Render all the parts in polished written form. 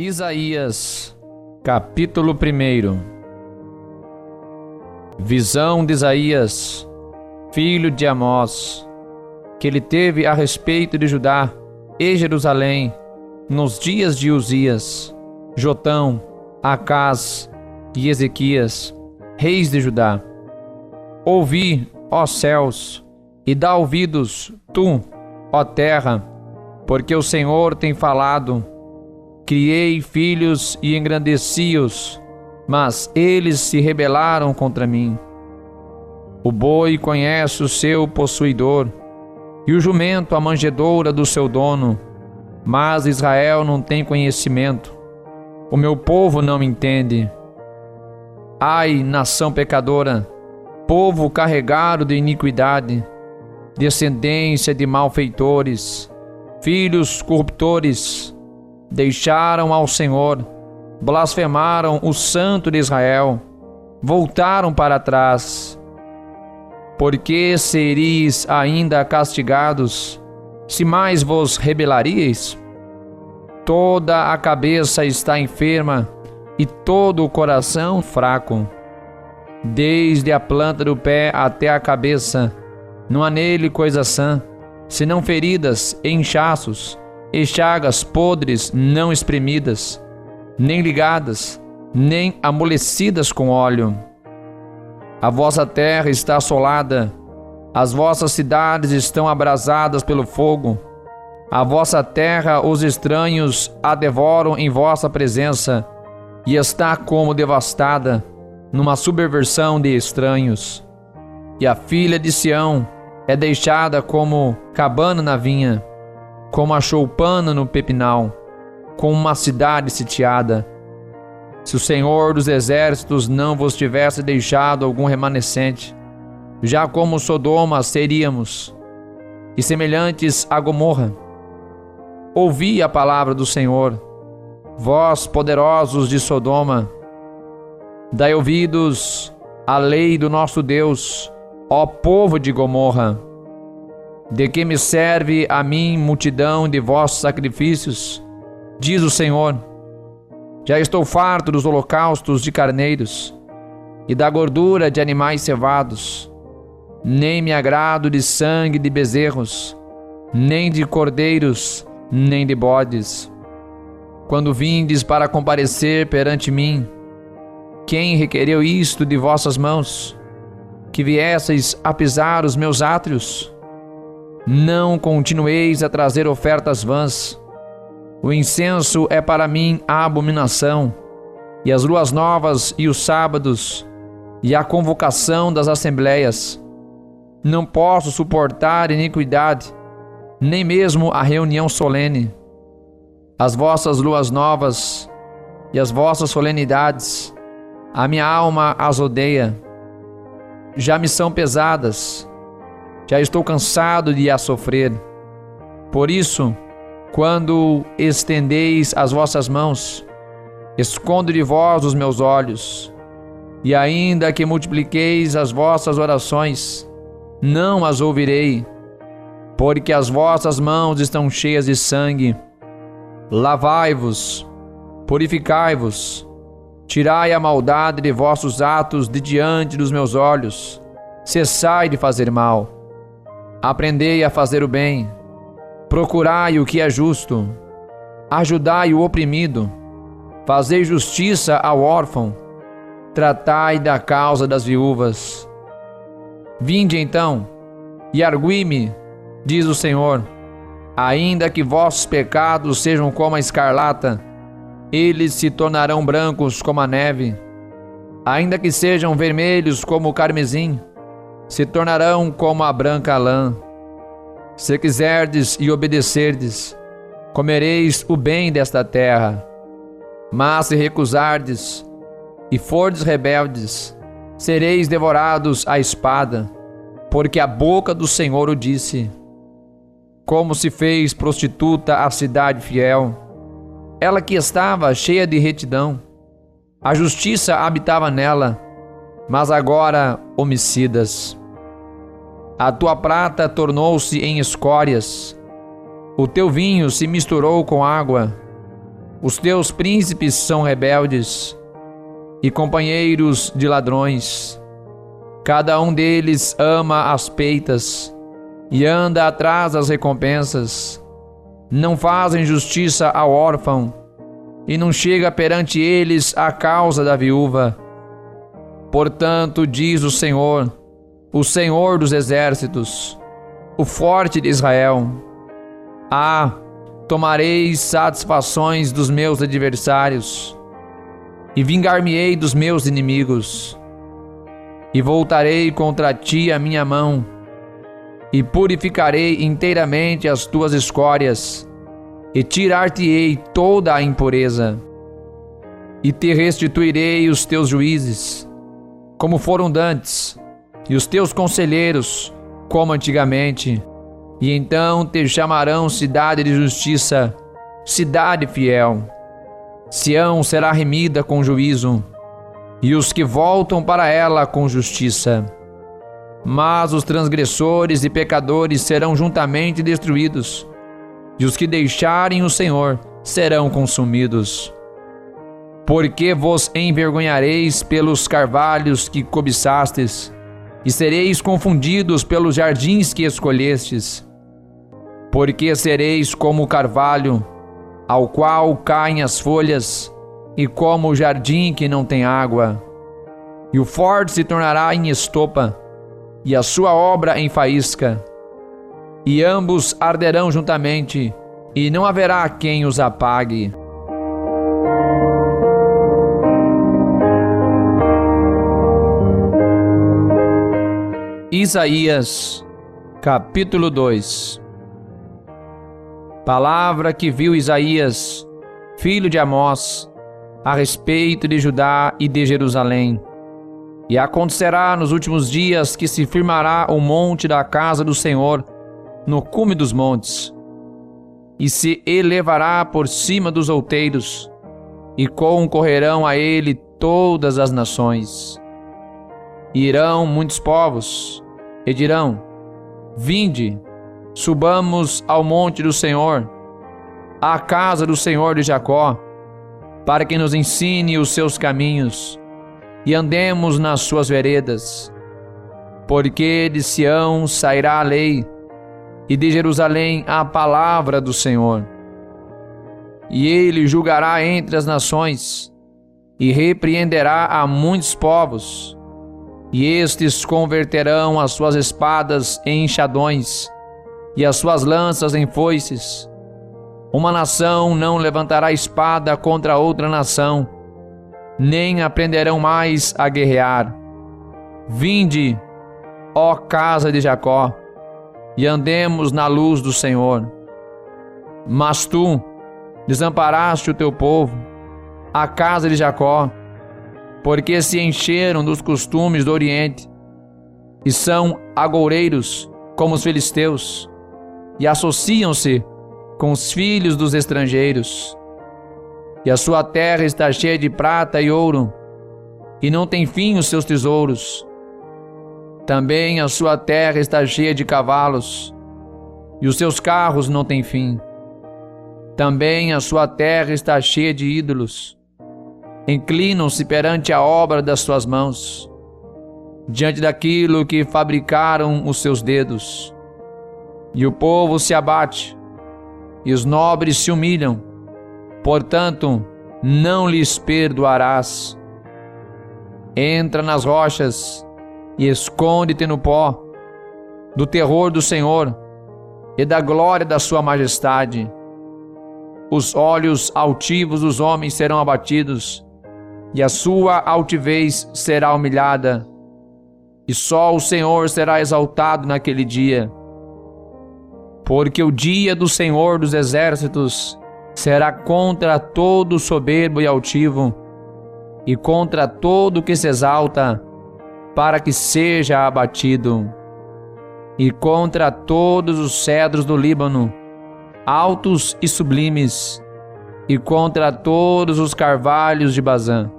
Isaías, capítulo 1. Visão de Isaías, filho de Amós, que ele teve a respeito de Judá e Jerusalém, nos dias de Uzias, Jotão, Acás e Ezequias, reis de Judá. Ouvi, ó céus, e dá ouvidos, tu, ó terra, porque o Senhor tem falado. Criei filhos e engrandeci-os, mas eles se rebelaram contra mim. O boi conhece o seu possuidor, e o jumento a manjedoura do seu dono, mas Israel não tem conhecimento. O meu povo não me entende. Ai, nação pecadora, povo carregado de iniquidade, descendência de malfeitores, filhos corruptores, deixaram ao Senhor, blasfemaram o Santo de Israel, voltaram para trás. Por que seríeis ainda castigados, se mais vos rebelaríeis? Toda a cabeça está enferma e todo o coração fraco. Desde a planta do pé até a cabeça, não há nele coisa sã, senão feridas e inchaços, e chagas podres não espremidas, nem ligadas, nem amolecidas com óleo. A vossa terra está assolada, as vossas cidades estão abrasadas pelo fogo. A vossa terra os estranhos a devoram em vossa presença, e está como devastada, numa subversão de estranhos. E a filha de Sião é deixada como cabana na vinha, como a choupana no pepinal, como uma cidade sitiada. Se o Senhor dos exércitos não vos tivesse deixado algum remanescente, já como Sodoma seríamos, e semelhantes a Gomorra. Ouvi a palavra do Senhor, vós poderosos de Sodoma. Dai ouvidos à lei do nosso Deus, ó povo de Gomorra. De que me serve a mim multidão de vossos sacrifícios? Diz o Senhor. Já estou farto dos holocaustos de carneiros e da gordura de animais cevados. Nem me agrado de sangue de bezerros, nem de cordeiros, nem de bodes. Quando vindes para comparecer perante mim, quem requereu isto de vossas mãos? Que viesseis a pisar os meus átrios? Não continueis a trazer ofertas vãs. O incenso é para mim a abominação, e as luas novas e os sábados, e a convocação das assembleias. Não posso suportar iniquidade, nem mesmo a reunião solene. As vossas luas novas e as vossas solenidades, a minha alma as odeia. Já me são pesadas, já estou cansado de as sofrer. Por isso, quando estendeis as vossas mãos, escondo de vós os meus olhos, e ainda que multipliqueis as vossas orações, não as ouvirei, porque as vossas mãos estão cheias de sangue. Lavai-vos, purificai-vos, tirai a maldade de vossos atos de diante dos meus olhos, cessai de fazer mal. Aprendei a fazer o bem, procurai o que é justo, ajudai o oprimido, fazei justiça ao órfão, tratai da causa das viúvas. Vinde então, e argui-me, diz o Senhor, ainda que vossos pecados sejam como a escarlata, eles se tornarão brancos como a neve, ainda que sejam vermelhos como o carmesim, se tornarão como a branca lã. Se quiserdes e obedecerdes, comereis o bem desta terra. Mas se recusardes e fordes rebeldes, sereis devorados à espada, porque a boca do Senhor o disse. Como se fez prostituta a cidade fiel, ela que estava cheia de retidão, a justiça habitava nela, mas agora homicidas. A tua prata tornou-se em escórias, o teu vinho se misturou com água. Os teus príncipes são rebeldes e companheiros de ladrões. Cada um deles ama as peitas e anda atrás das recompensas. Não fazem justiça ao órfão e não chega perante eles a causa da viúva. Portanto, diz o Senhor dos exércitos, o forte de Israel: tomarei satisfações dos meus adversários e vingar-me-ei dos meus inimigos. E voltarei contra ti a minha mão e purificarei inteiramente as tuas escórias e tirar-te-ei toda a impureza. E te restituirei os teus juízes, como foram dantes, e os teus conselheiros, como antigamente. E então te chamarão cidade de justiça, cidade fiel. Sião será remida com juízo, e os que voltam para ela com justiça. Mas os transgressores e pecadores serão juntamente destruídos, e os que deixarem o Senhor serão consumidos. Porque vos envergonhareis pelos carvalhos que cobiçastes, e sereis confundidos pelos jardins que escolhestes. Porque sereis como o carvalho, ao qual caem as folhas, e como o jardim que não tem água. E o forte se tornará em estopa, e a sua obra em faísca. E ambos arderão juntamente, e não haverá quem os apague. Isaías, capítulo 2. Palavra que viu Isaías, filho de Amós, a respeito de Judá e de Jerusalém. E acontecerá nos últimos dias que se firmará o monte da casa do Senhor no cume dos montes, e se elevará por cima dos outeiros, e concorrerão a ele todas as nações. E irão muitos povos, e dirão: vinde, subamos ao monte do Senhor, à casa do Senhor de Jacó, para que nos ensine os seus caminhos, e andemos nas suas veredas. Porque de Sião sairá a lei, e de Jerusalém a palavra do Senhor. E ele julgará entre as nações, e repreenderá a muitos povos, e estes converterão as suas espadas em enxadões, e as suas lanças em foices. Uma nação não levantará espada contra outra nação, nem aprenderão mais a guerrear. Vinde, ó casa de Jacó, e andemos na luz do Senhor. Mas tu desamparaste o teu povo, a casa de Jacó, porque se encheram dos costumes do Oriente, e são agoureiros como os filisteus, e associam-se com os filhos dos estrangeiros. E a sua terra está cheia de prata e ouro, e não tem fim os seus tesouros. Também a sua terra está cheia de cavalos, e os seus carros não têm fim. Também a sua terra está cheia de ídolos. Inclinam-se perante a obra das suas mãos, diante daquilo que fabricaram os seus dedos. E o povo se abate, e os nobres se humilham, portanto, não lhes perdoarás. Entra nas rochas e esconde-te no pó, do terror do Senhor e da glória da sua majestade. Os olhos altivos dos homens serão abatidos, e a sua altivez será humilhada, e só o Senhor será exaltado naquele dia. Porque o dia do Senhor dos exércitos será contra todo soberbo e altivo, e contra todo que se exalta, para que seja abatido, e contra todos os cedros do Líbano, altos e sublimes, e contra todos os carvalhos de Bazã,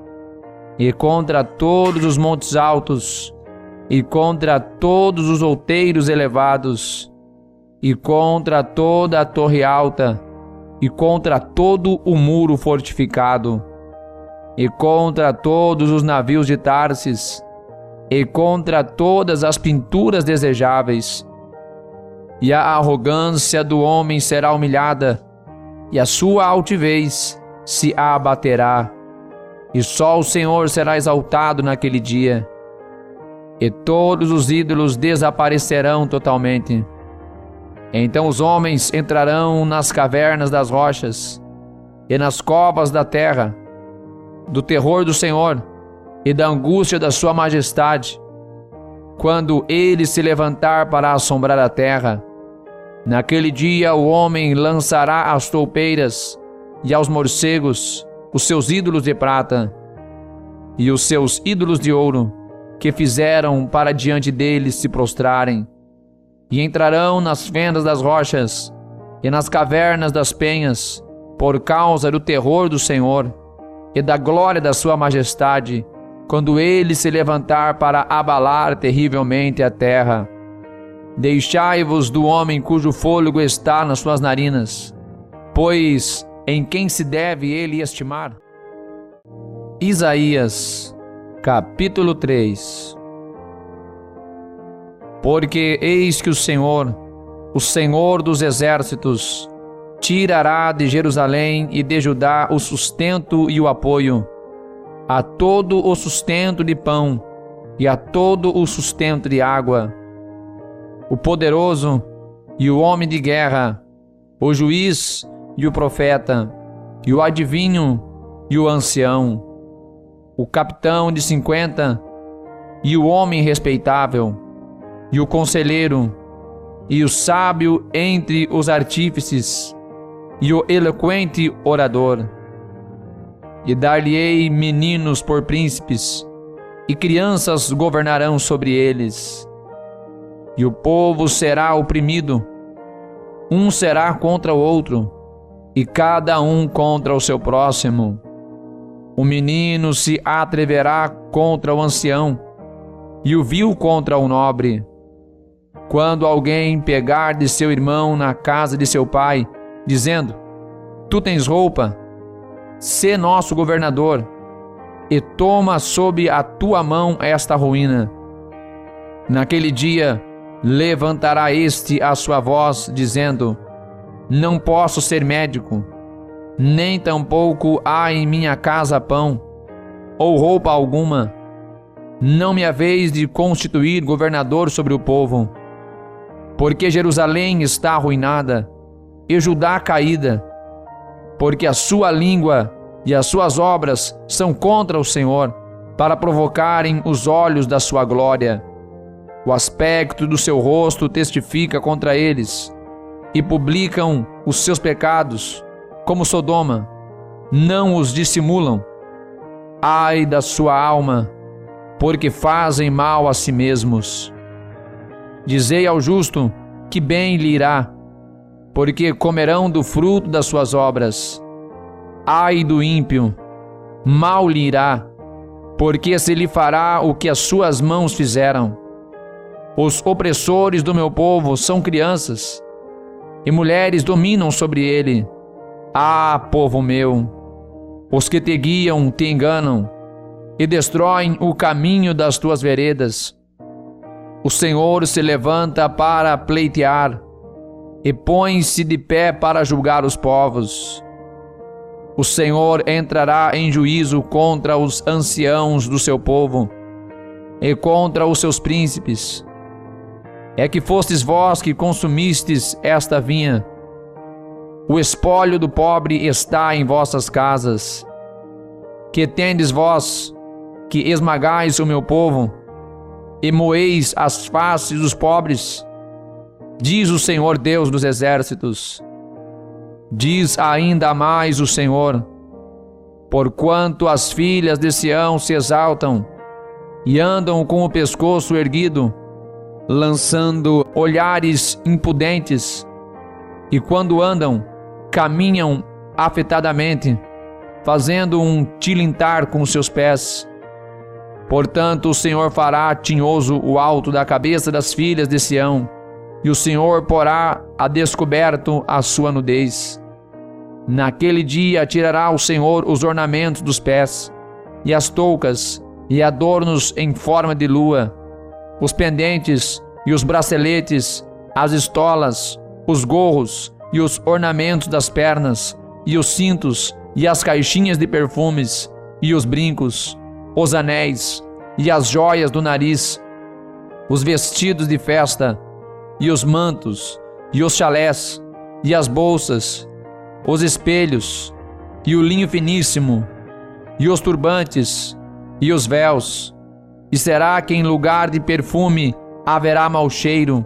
e contra todos os montes altos, e contra todos os outeiros elevados, e contra toda a torre alta, e contra todo o muro fortificado, e contra todos os navios de Tarsis, e contra todas as pinturas desejáveis. E a arrogância do homem será humilhada, e a sua altivez se abaterá, e só o Senhor será exaltado naquele dia, e todos os ídolos desaparecerão totalmente. Então os homens entrarão nas cavernas das rochas e nas covas da terra, do terror do Senhor e da angústia da sua majestade, quando ele se levantar para assombrar a terra. Naquele dia o homem lançará às toupeiras e aos morcegos os seus ídolos de prata e os seus ídolos de ouro, que fizeram para diante deles se prostrarem, e entrarão nas fendas das rochas e nas cavernas das penhas, por causa do terror do Senhor e da glória da sua majestade, quando ele se levantar para abalar terrivelmente a terra. Deixai-vos do homem cujo fôlego está nas suas narinas, pois em quem se deve ele estimar? Isaías, capítulo 3. Porque eis que o Senhor dos exércitos, tirará de Jerusalém e de Judá o sustento e o apoio, a todo o sustento de pão e a todo o sustento de água, o poderoso e o homem de guerra, o juiz e o profeta, e o adivinho e o ancião, o capitão de 50 e o homem respeitável, e o conselheiro, e o sábio entre os artífices, e o eloquente orador. E dar-lhe-ei meninos por príncipes, e crianças governarão sobre eles. E o povo será oprimido, um será contra o outro, e cada um contra o seu próximo. O menino se atreverá contra o ancião, e o vil contra o nobre. Quando alguém pegar de seu irmão na casa de seu pai, dizendo: Tu tens roupa, sê nosso governador, e toma sob a tua mão esta ruína. Naquele dia levantará este a sua voz, dizendo: Não posso ser médico, nem tampouco há em minha casa pão, ou roupa alguma. Não me haveis de constituir governador sobre o povo. Porque Jerusalém está arruinada, e Judá caída, porque a sua língua e as suas obras são contra o Senhor, para provocarem os olhos da sua glória. O aspecto do seu rosto testifica contra eles, e publicam os seus pecados, como Sodoma, não os dissimulam. Ai da sua alma, porque fazem mal a si mesmos. Dizei ao justo que bem lhe irá, porque comerão do fruto das suas obras. Ai do ímpio, mal lhe irá, porque se lhe fará o que as suas mãos fizeram. Os opressores do meu povo são crianças, e mulheres dominam sobre ele. Ah, povo meu, os que te guiam te enganam, e destroem o caminho das tuas veredas. O Senhor se levanta para pleitear, e põe-se de pé para julgar os povos. O Senhor entrará em juízo contra os anciãos do seu povo, e contra os seus príncipes. É que fostes vós que consumistes esta vinha. O espólio do pobre está em vossas casas. Que tendes vós, que esmagais o meu povo, e moeis as faces dos pobres? Diz o Senhor Deus dos exércitos. Diz ainda mais o Senhor: porquanto as filhas de Sião se exaltam, e andam com o pescoço erguido, lançando olhares impudentes, e quando andam, caminham afetadamente, fazendo um tilintar com seus pés. Portanto, o Senhor fará tinhoso o alto da cabeça das filhas de Sião, e o Senhor porá a descoberto a sua nudez. Naquele dia tirará o Senhor os ornamentos dos pés, e as toucas, e adornos em forma de lua, os pendentes e os braceletes, as estolas, os gorros e os ornamentos das pernas, e os cintos, e as caixinhas de perfumes, e os brincos, os anéis, e as joias do nariz, os vestidos de festa, e os mantos, e os chalés, e as bolsas, os espelhos, e o linho finíssimo, e os turbantes, e os véus. E será que em lugar de perfume haverá mau cheiro,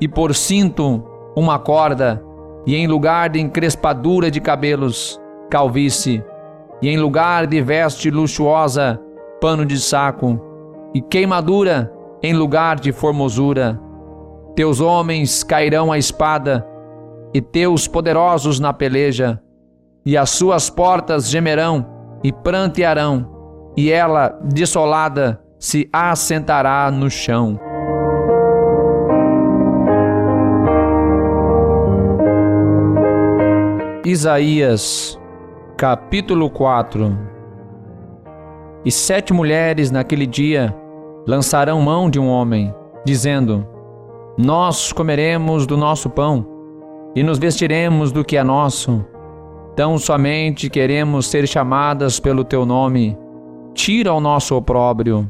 e por cinto uma corda, e em lugar de encrespadura de cabelos, calvície, e em lugar de veste luxuosa, pano de saco, e queimadura em lugar de formosura. Teus homens cairão à espada, e teus poderosos na peleja, e as suas portas gemerão e prantearão, e ela, desolada, se assentará no chão. Isaías, capítulo 4. E 7 mulheres naquele dia lançarão mão de um homem, dizendo: Nós comeremos do nosso pão, e nos vestiremos do que é nosso. Tão somente queremos ser chamadas pelo teu nome. Tira o nosso opróbrio.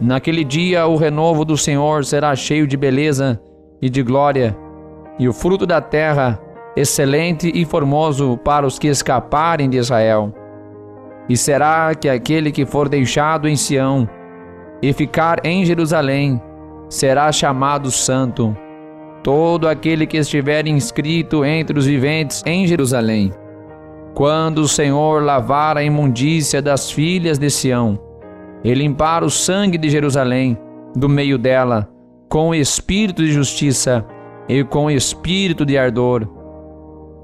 Naquele dia o renovo do Senhor será cheio de beleza e de glória, e o fruto da terra excelente e formoso para os que escaparem de Israel. E será que aquele que for deixado em Sião e ficar em Jerusalém será chamado santo, todo aquele que estiver inscrito entre os viventes em Jerusalém. Quando o Senhor lavar a imundícia das filhas de Sião e limpar o sangue de Jerusalém do meio dela, com espírito de justiça e com espírito de ardor,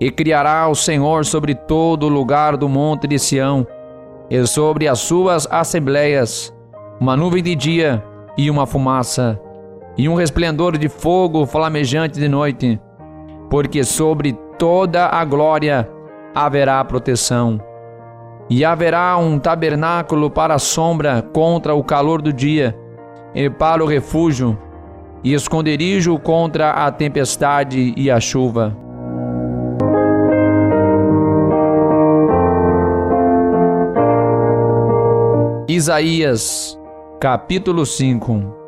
e criará o Senhor sobre todo o lugar do monte de Sião e sobre as suas assembleias uma nuvem de dia e uma fumaça, e um resplendor de fogo flamejante de noite, porque sobre toda a glória haverá proteção. E haverá um tabernáculo para a sombra contra o calor do dia, e para o refúgio, e esconderijo contra a tempestade e a chuva. Isaías, capítulo 5.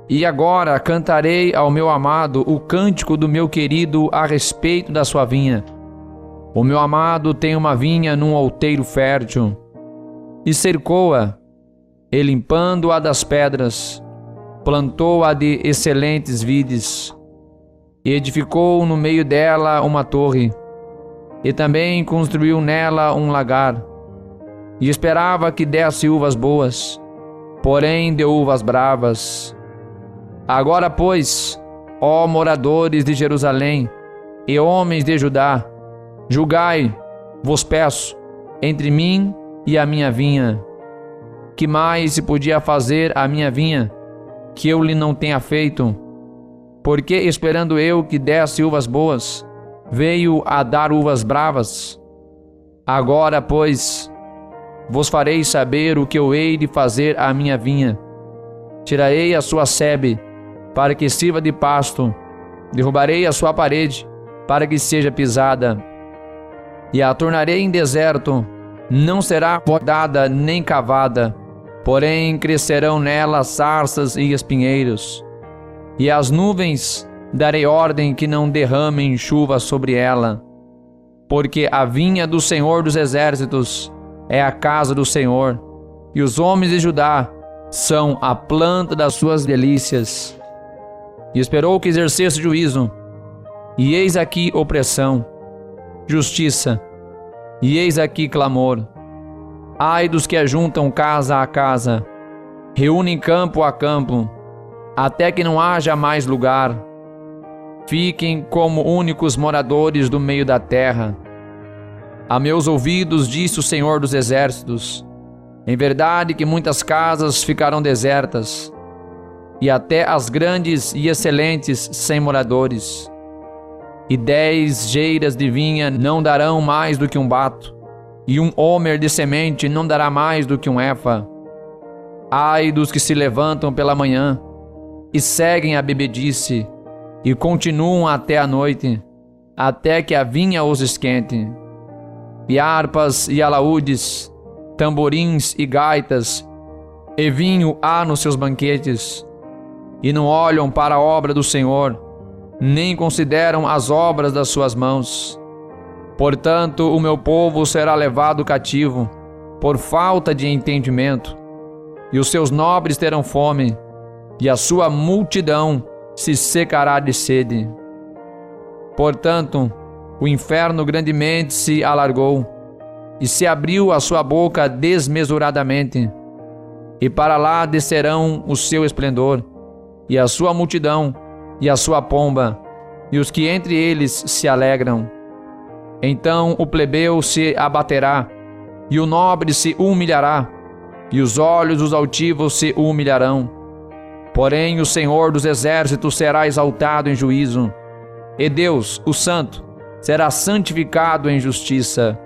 E agora cantarei ao meu amado o cântico do meu querido a respeito da sua vinha. O meu amado tem uma vinha num outeiro fértil, e cercou-a, e limpando-a das pedras, plantou-a de excelentes vides, e edificou no meio dela uma torre, e também construiu nela um lagar, e esperava que desse uvas boas, porém deu uvas bravas. Agora, pois, ó moradores de Jerusalém e homens de Judá, julgai, vos peço, entre mim e a minha vinha. Que mais se podia fazer à minha vinha, que eu lhe não tenha feito? Porque, esperando eu que desse uvas boas, veio a dar uvas bravas? Agora, pois, vos farei saber o que eu hei de fazer à minha vinha. Tirarei a sua sebe, para que sirva de pasto, derrubarei a sua parede, para que seja pisada, e a tornarei em deserto, não será podada nem cavada, porém crescerão nela sarças e espinheiros, e às nuvens darei ordem que não derramem chuva sobre ela, porque a vinha do Senhor dos Exércitos é a casa do Senhor, e os homens de Judá são a planta das suas delícias. E esperou que exercesse juízo, e eis aqui opressão, justiça, e eis aqui clamor. Ai dos que ajuntam casa a casa, reúnem campo a campo, até que não haja mais lugar. Fiquem como únicos moradores do meio da terra. A meus ouvidos disse o Senhor dos Exércitos: em verdade que muitas casas ficarão desertas, e até as grandes e excelentes sem moradores. e 10 geiras de vinha não darão mais do que um bato, e um homer de semente não dará mais do que um efa. Ai dos que se levantam pela manhã, e seguem a bebedice, e continuam até a noite, até que a vinha os esquente. E harpas e alaúdes, tamborins e gaitas, e vinho há nos seus banquetes, e não olham para a obra do Senhor, nem consideram as obras das suas mãos. Portanto, o meu povo será levado cativo, por falta de entendimento, e os seus nobres terão fome, e a sua multidão se secará de sede. Portanto, o inferno grandemente se alargou, e se abriu a sua boca desmesuradamente, e para lá descerão o seu esplendor, e a sua multidão, e a sua pomba, e os que entre eles se alegram. Então o plebeu se abaterá, e o nobre se humilhará, e os olhos dos altivos se humilharão. Porém o Senhor dos exércitos será exaltado em juízo, e Deus, o Santo, será santificado em justiça.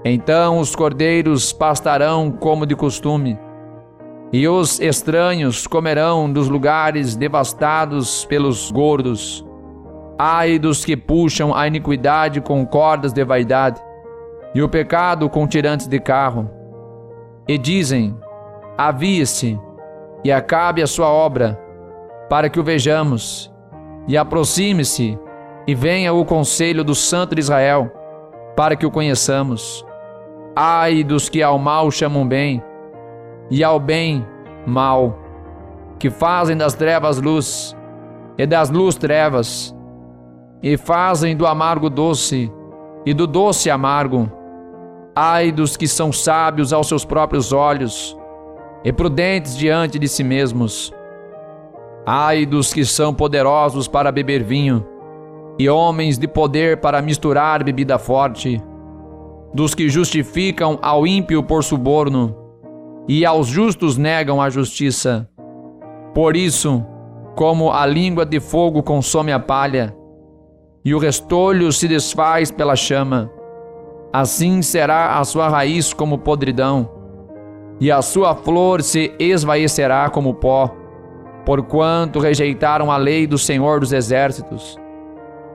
Então os cordeiros pastarão como de costume, e os estranhos comerão dos lugares devastados pelos gordos. Ai dos que puxam a iniquidade com cordas de vaidade, e o pecado com tirantes de carro. E dizem: avie-se, e acabe a sua obra, para que o vejamos, e aproxime-se, e venha o conselho do Santo de Israel, para que o conheçamos. Ai dos que ao mal chamam bem, e ao bem mal, que fazem das trevas luz, e das luz trevas, e fazem do amargo doce, e do doce amargo. Ai dos que são sábios aos seus próprios olhos, e prudentes diante de si mesmos. Ai dos que são poderosos para beber vinho, e homens de poder para misturar bebida forte, dos que justificam ao ímpio por suborno, e aos justos negam a justiça. Por isso, como a língua de fogo consome a palha, e o restolho se desfaz pela chama, assim será a sua raiz como podridão, e a sua flor se esvaecerá como pó, porquanto rejeitaram a lei do Senhor dos exércitos,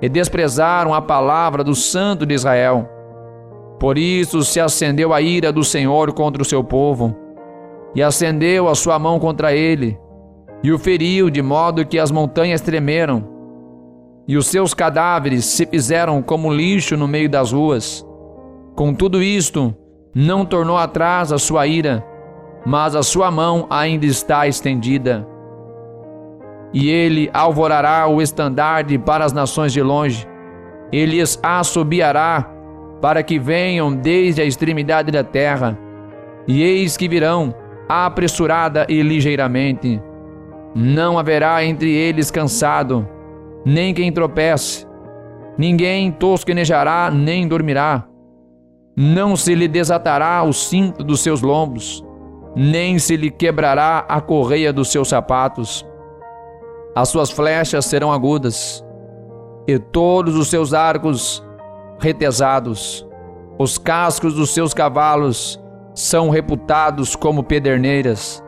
e desprezaram a palavra do Santo de Israel. Por isso se acendeu a ira do Senhor contra o seu povo, e acendeu a sua mão contra ele, e o feriu de modo que as montanhas tremeram, e os seus cadáveres se fizeram como lixo no meio das ruas. Com tudo isto, não tornou atrás a sua ira, mas a sua mão ainda está estendida. E ele alvorará o estandarte para as nações de longe, ele lhes assobiará, para que venham desde a extremidade da terra, e eis que virão, apressurada e ligeiramente. Não haverá entre eles cansado, nem quem tropece, ninguém tosquenejará nem dormirá. Não se lhe desatará o cinto dos seus lombos, nem se lhe quebrará a correia dos seus sapatos. As suas flechas serão agudas, e todos os seus arcos retesados. Os cascos dos seus cavalos são reputados como pederneiras,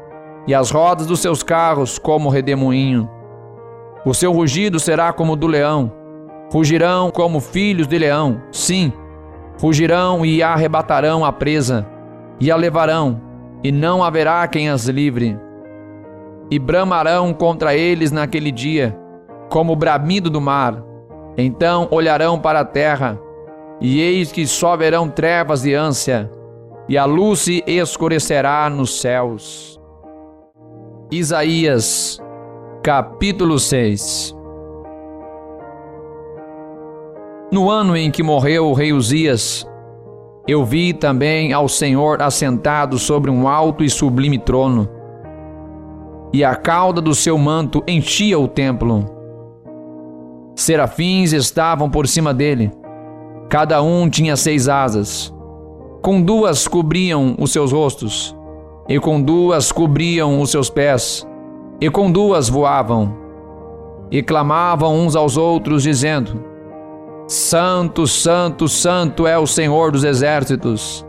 e as rodas dos seus carros como redemoinho. O seu rugido será como do leão, rugirão como filhos de leão, sim, fugirão e arrebatarão a presa, e a levarão, e não haverá quem as livre. E bramarão contra eles naquele dia, como o bramido do mar. Então olharão para a terra, e eis que só verão trevas e ânsia, e a luz se escurecerá nos céus. Isaías, capítulo 6. No ano em que morreu o rei Uzias, eu vi também ao Senhor assentado sobre um alto e sublime trono, e a cauda do seu manto enchia o templo. Serafins estavam por cima dele, cada um tinha 6 asas. Com 2 cobriam os seus rostos, e com 2 cobriam os seus pés, e com 2 voavam, e clamavam uns aos outros, dizendo: Santo, santo, santo é o Senhor dos exércitos.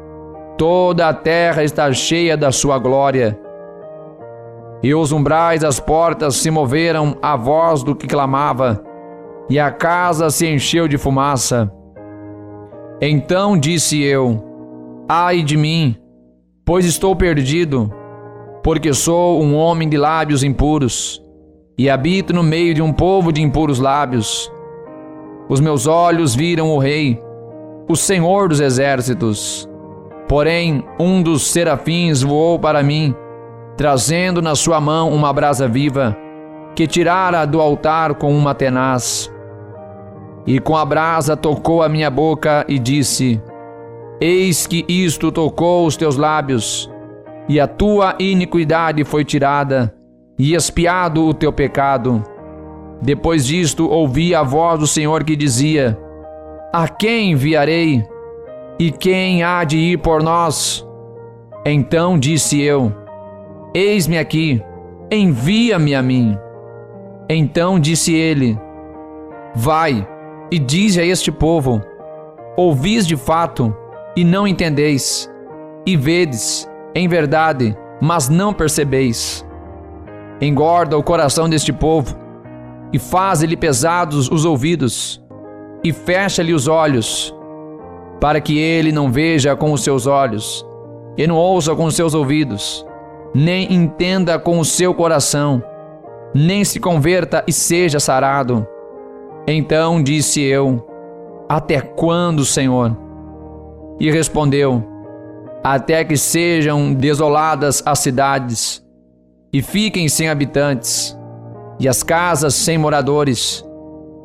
Toda a terra está cheia da sua glória. E os umbrais das portas se moveram à voz do que clamava, e a casa se encheu de fumaça. Então disse eu: ai de mim, pois estou perdido, porque sou um homem de lábios impuros, e habito no meio de um povo de impuros lábios. Os meus olhos viram o Rei, o Senhor dos exércitos. Porém, um dos serafins voou para mim, trazendo na sua mão uma brasa viva, que tirara do altar com uma tenaz. E com a brasa tocou a minha boca e disse: eis que isto tocou os teus lábios, e a tua iniquidade foi tirada, e expiado o teu pecado. Depois disto ouvi a voz do Senhor que dizia: a quem enviarei? E quem há de ir por nós? Então disse eu: eis-me aqui, envia-me a mim. Então disse ele: vai e dize a este povo: ouvis de fato, e não entendeis, e vedes, em verdade, mas não percebeis. Engorda o coração deste povo, e faz-lhe pesados os ouvidos, e fecha-lhe os olhos, para que ele não veja com os seus olhos, e não ouça com os seus ouvidos, nem entenda com o seu coração, nem se converta e seja sarado. Então disse eu: até quando, Senhor? E respondeu: até que sejam desoladas as cidades, e fiquem sem habitantes, e as casas sem moradores,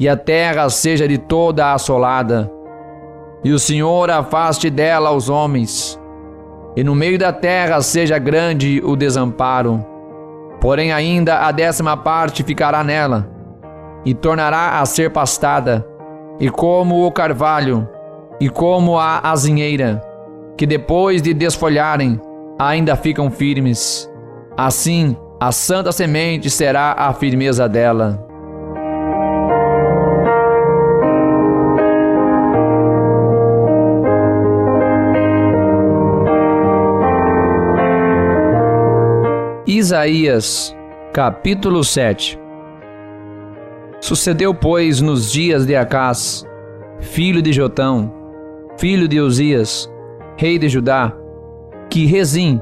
e a terra seja de toda assolada, e o Senhor afaste dela os homens, e no meio da terra seja grande o desamparo. Porém ainda a 10ª parte ficará nela, e tornará a ser pastada, e como o carvalho, e como a azinheira, que depois de desfolharem, ainda ficam firmes. Assim, a santa semente será a firmeza dela. Isaías, capítulo 7. Sucedeu, pois, nos dias de Acás, filho de Jotão, filho de Uzias, rei de Judá, que Rezim,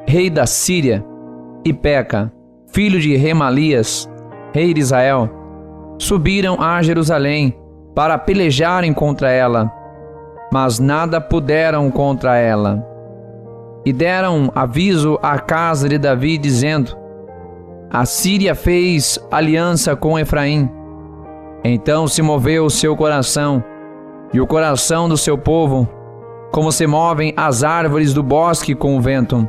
rei da Síria, e Peca, filho de Remalias, rei de Israel, subiram a Jerusalém para pelejarem contra ela, mas nada puderam contra ela. E deram aviso à casa de Davi, dizendo: a Síria fez aliança com Efraim. Então se moveu o seu coração, e o coração do seu povo, como se movem as árvores do bosque com o vento.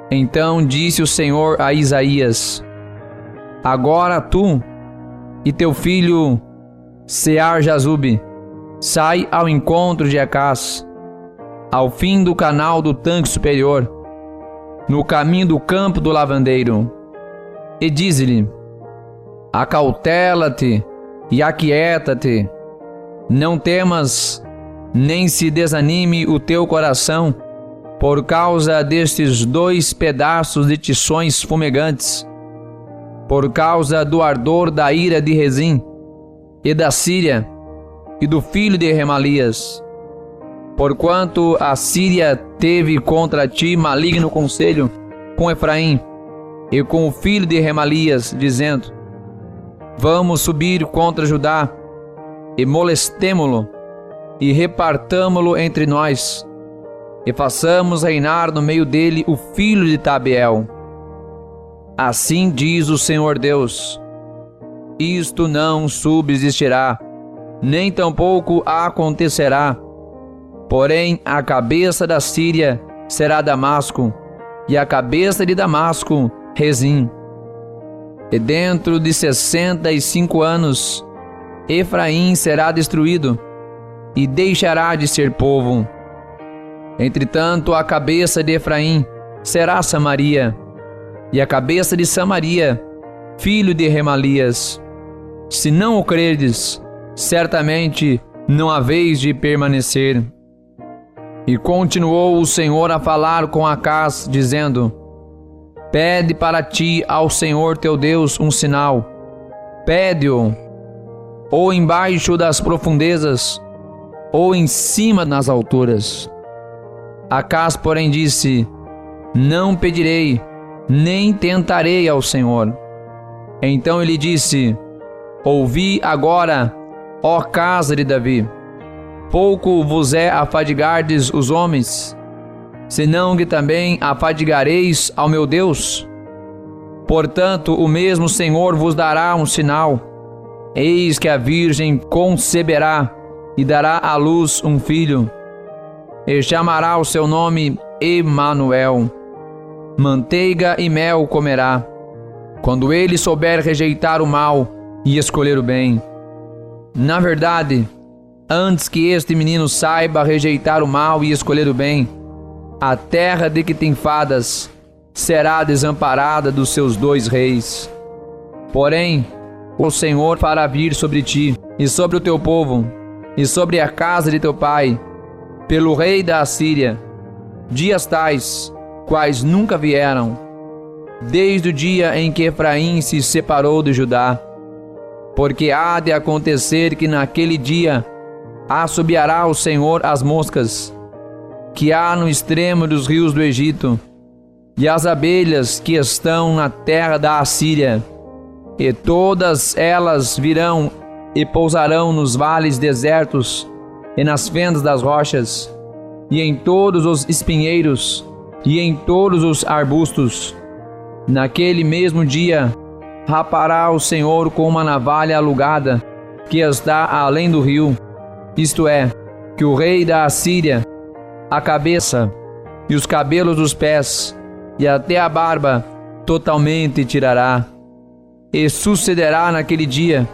Então disse o Senhor a Isaías: agora tu e teu filho Sear-Jazube sai ao encontro de Acás, ao fim do canal do tanque superior, no caminho do campo do lavandeiro, e dize-lhe: acautela-te e aquieta-te, não temas, nem se desanime o teu coração, por causa destes 2 pedaços de tições fumegantes, por causa do ardor da ira de Rezim, e da Síria, e do filho de Remalias. Porquanto a Síria teve contra ti maligno conselho com Efraim e com o filho de Remalias, dizendo: vamos subir contra Judá, e molestemo-lo, e repartamo-lo entre nós, e façamos reinar no meio dele o filho de Tabeel. Assim diz o Senhor Deus: isto não subsistirá, nem tampouco acontecerá. Porém, a cabeça da Síria será Damasco, e a cabeça de Damasco, Rezim. E dentro de 65 anos, Efraim será destruído, e deixará de ser povo. Entretanto, a cabeça de Efraim será Samaria, e a cabeça de Samaria, filho de Remalias. Se não o credes, certamente não haveis de permanecer. E continuou o Senhor a falar com Acaz, dizendo: Pede para ti ao Senhor teu Deus um sinal. Pede-o, ou embaixo das profundezas, ou em cima nas alturas. Acaz, porém, disse: Não pedirei, nem tentarei ao Senhor. Então ele disse: Ouvi agora, ó casa de Davi. Pouco vos é afadigardes os homens, senão que também afadigareis ao meu Deus? Portanto, o mesmo Senhor vos dará um sinal. Eis que a virgem conceberá e dará à luz um filho, e chamará o seu nome Emanuel. Manteiga e mel comerá, quando ele souber rejeitar o mal e escolher o bem. Na verdade, antes que este menino saiba rejeitar o mal e escolher o bem, a terra de que tem fadas será desamparada dos seus 2 reis. Porém, o Senhor fará vir sobre ti, e sobre o teu povo, e sobre a casa de teu pai, pelo rei da Assíria, dias tais, quais nunca vieram, desde o dia em que Efraim se separou de Judá. Porque há de acontecer que naquele dia assobiará o Senhor as moscas que há no extremo dos rios do Egito, e as abelhas que estão na terra da Assíria, e todas elas virão e pousarão nos vales desertos e nas fendas das rochas, e em todos os espinheiros, e em todos os arbustos. Naquele mesmo dia rapará o Senhor com uma navalha alugada que está além do rio, isto é, que o rei da Assíria, a cabeça e os cabelos dos pés e até a barba totalmente tirará. E sucederá naquele dia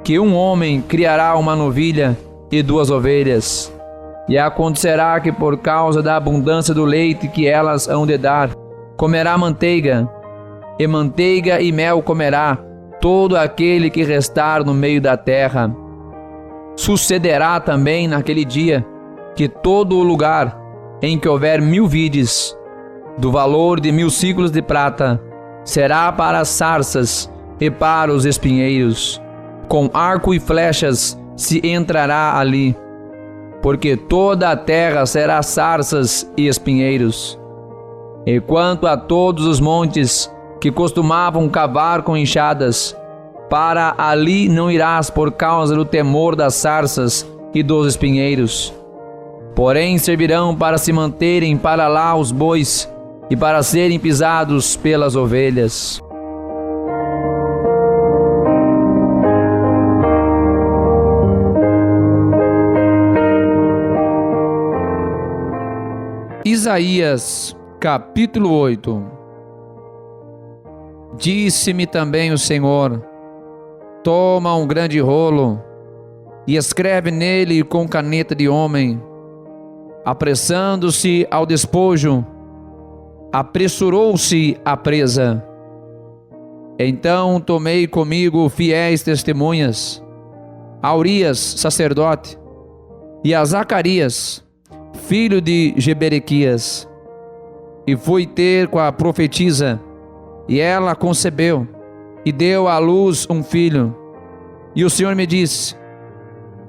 que um homem criará uma novilha e 2 ovelhas, e acontecerá que por causa da abundância do leite que elas hão de dar, comerá manteiga e mel comerá todo aquele que restar no meio da terra. Sucederá também naquele dia que todo o lugar em que houver 1000 vides, do valor de 1000 siclos de prata, será para as sarsas e para os espinheiros. Com arco e flechas se entrará ali, porque toda a terra será sarsas e espinheiros. E quanto a todos os montes que costumavam cavar com enxadas, para ali não irás por causa do temor das sarsas e dos espinheiros. Porém servirão para se manterem para lá os bois e para serem pisados pelas ovelhas. Isaías, capítulo 8. Disse-me também o Senhor: Toma um grande rolo e escreve nele com caneta de homem. Apressando-se ao despojo, apressurou-se a presa. Então tomei comigo fiéis testemunhas, a Urias, sacerdote, e a Zacarias, filho de Jeberequias, e fui ter com a profetisa, e ela concebeu, e deu à luz um filho. E o Senhor me disse: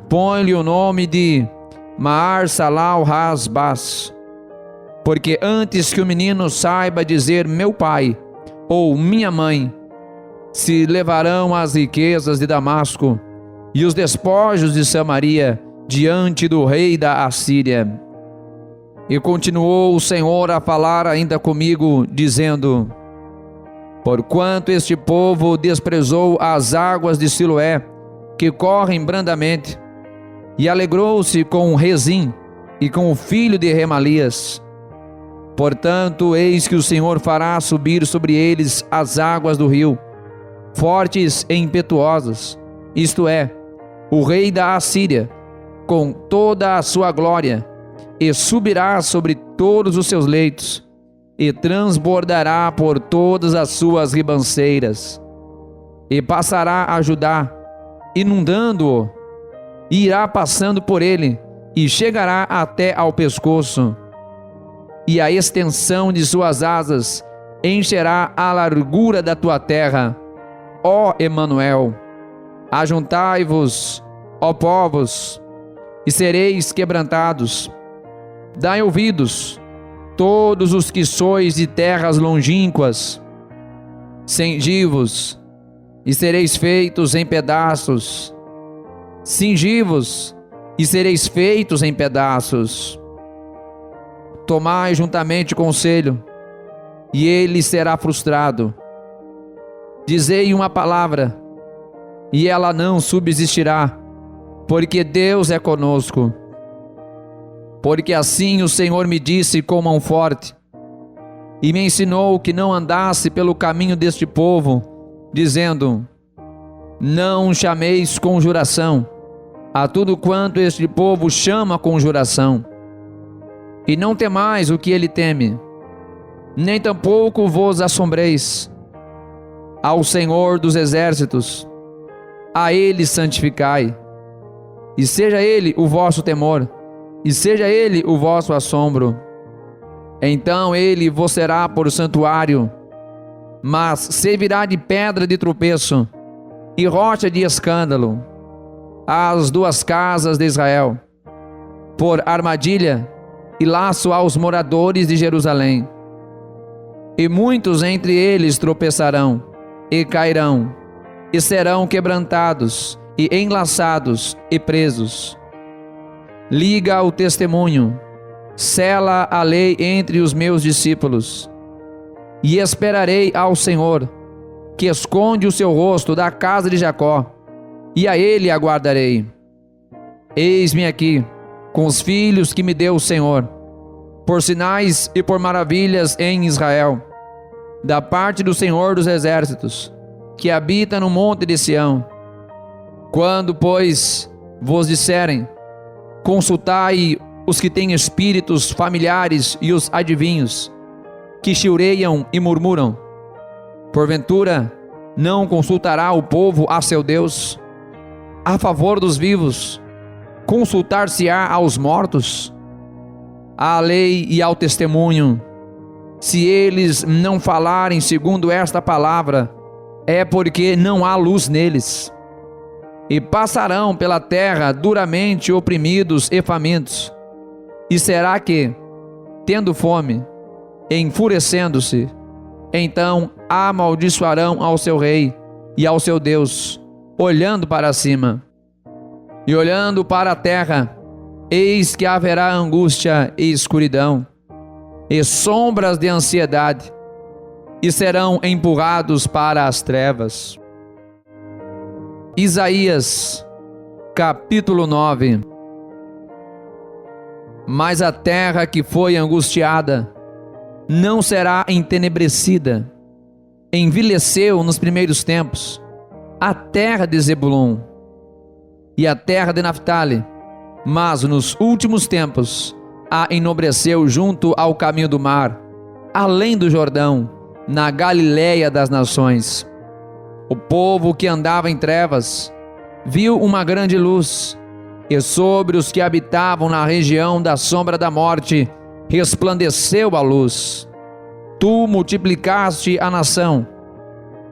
Põe-lhe o nome de Maar-Salal-Has-Baz, porque antes que o menino saiba dizer meu pai ou minha mãe, se levarão as riquezas de Damasco e os despojos de Samaria diante do rei da Assíria. E continuou o Senhor a falar ainda comigo, dizendo: Porquanto este povo desprezou as águas de Siloé, que correm brandamente, e alegrou-se com Rezim e com o filho de Remalias. Portanto, eis que o Senhor fará subir sobre eles as águas do rio, fortes e impetuosas, isto é, o rei da Assíria, com toda a sua glória, e subirá sobre todos os seus leitos, e transbordará por todas as suas ribanceiras, e passará a Judá, inundando-o, e irá passando por ele, e chegará até ao pescoço, e a extensão de suas asas encherá a largura da tua terra. Ó Emanuel, ajuntai-vos, ó povos, e sereis quebrantados. Dai ouvidos, todos os que sois de terras longínquas. Cingi-vos, e sereis feitos em pedaços. Cingi-vos, e sereis feitos em pedaços. Tomai juntamente conselho, e ele será frustrado. Dizei uma palavra, e ela não subsistirá, porque Deus é conosco. Porque assim o Senhor me disse com mão forte, e me ensinou que não andasse pelo caminho deste povo, dizendo: não chameis conjuração a tudo quanto este povo chama conjuração, e não temais o que ele teme, nem tampouco vos assombreis. Ao Senhor dos exércitos, a ele santificai, e seja ele o vosso temor, e seja ele o vosso assombro. Então ele vos será por santuário, mas servirá de pedra de tropeço e rocha de escândalo às duas casas de Israel, por armadilha e laço aos moradores de Jerusalém. E muitos entre eles tropeçarão e cairão, e serão quebrantados e enlaçados e presos. Liga o testemunho, sela a lei entre os meus discípulos, e esperarei ao Senhor, que esconde o seu rosto da casa de Jacó, e a ele aguardarei. Eis-me aqui, com os filhos que me deu o Senhor, por sinais e por maravilhas em Israel, da parte do Senhor dos exércitos, que habita no monte de Sião. Quando, pois, vos disserem: consultai os que têm espíritos familiares e os adivinhos, que chiureiam e murmuram, porventura não consultará o povo a seu Deus? A favor dos vivos, consultar-se-á aos mortos? À lei e ao testemunho, se eles não falarem segundo esta palavra, é porque não há luz neles. E passarão pela terra duramente oprimidos e famintos. E será que, tendo fome, enfurecendo-se, então amaldiçoarão ao seu rei e ao seu Deus, olhando para cima. E olhando para a terra, eis que haverá angústia e escuridão, e sombras de ansiedade, e serão empurrados para as trevas. Isaías, capítulo 9. Mas a terra que foi angustiada não será entenebrecida. Envileceu nos primeiros tempos a terra de Zebulon e a terra de Naftali, mas nos últimos tempos a enobreceu junto ao caminho do mar, além do Jordão, na Galiléia das nações. O povo que andava em trevas viu uma grande luz, e sobre os que habitavam na região da sombra da morte resplandeceu a luz. Tu multiplicaste a nação,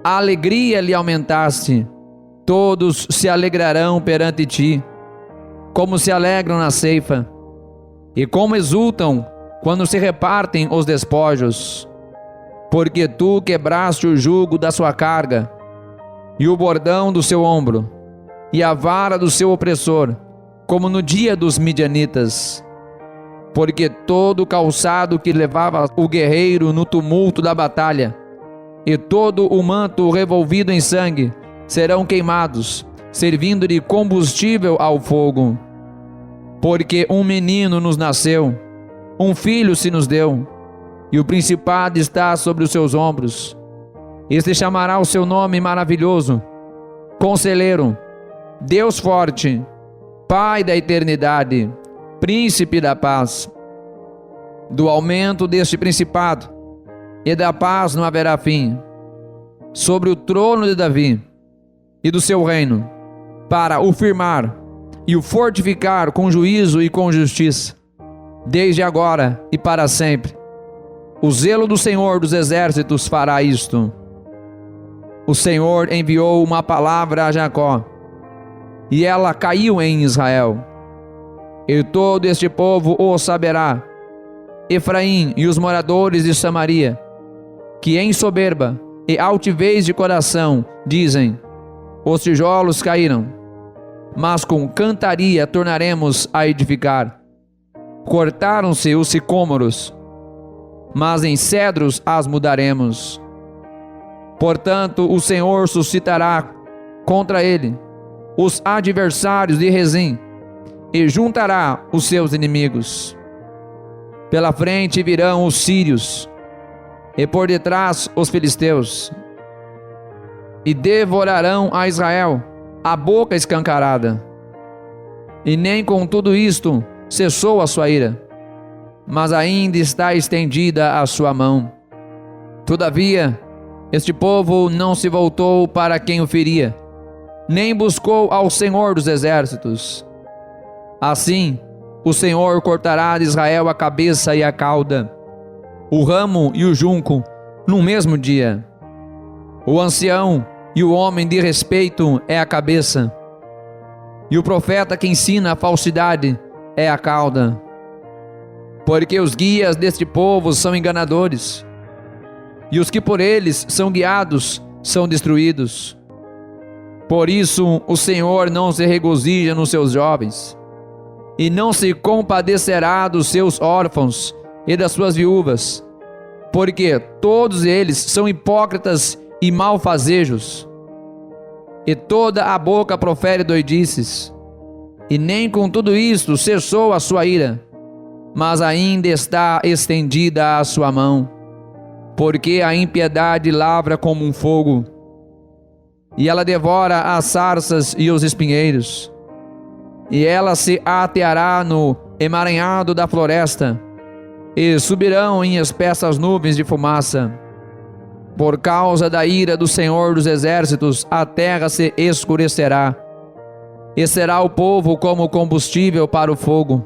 a alegria lhe aumentaste, todos se alegrarão perante ti, como se alegram na ceifa, e como exultam quando se repartem os despojos. Porque tu quebraste o jugo da sua carga, e o bordão do seu ombro, e a vara do seu opressor, como no dia dos midianitas. Porque todo o calçado que levava o guerreiro no tumulto da batalha, e todo o manto revolvido em sangue, serão queimados, servindo de combustível ao fogo. Porque um menino nos nasceu, um filho se nos deu, e o principado está sobre os seus ombros. Este chamará o seu nome maravilhoso, Conselheiro, Deus forte, Pai da eternidade, Príncipe da paz. Do aumento deste principado e da paz não haverá fim, sobre o trono de Davi e do seu reino, para o firmar e o fortificar com juízo e com justiça, desde agora e para sempre. O zelo do Senhor dos exércitos fará isto. O Senhor enviou uma palavra a Jacó, e ela caiu em Israel. E todo este povo o saberá, Efraim e os moradores de Samaria, que em soberba e altivez de coração dizem: os tijolos caíram, mas com cantaria tornaremos a edificar. Cortaram-se os sicômoros, mas em cedros as mudaremos. Portanto, o Senhor suscitará contra ele os adversários de Rezim, e juntará os seus inimigos. Pela frente virão os sírios, e por detrás os filisteus, e devorarão a Israel, a boca escancarada. E nem com tudo isto cessou a sua ira, mas ainda está estendida a sua mão. Todavia, este povo não se voltou para quem o feria, nem buscou ao Senhor dos exércitos. Assim, o Senhor cortará de Israel a cabeça e a cauda, o ramo e o junco, no mesmo dia. O ancião e o homem de respeito é a cabeça, e o profeta que ensina a falsidade é a cauda. Porque os guias deste povo são enganadores, e os que por eles são guiados são destruídos. Por isso o Senhor não se regozija nos seus jovens, e não se compadecerá dos seus órfãos e das suas viúvas, porque todos eles são hipócritas e malfazejos, e toda a boca profere doidices. E nem com tudo isto cessou a sua ira, mas ainda está estendida a sua mão, porque a impiedade lavra como um fogo, e ela devora as sarças e os espinheiros, e ela se ateará no emaranhado da floresta, e subirão em espessas nuvens de fumaça. Por causa da ira do Senhor dos exércitos, a terra se escurecerá, e será o povo como combustível para o fogo.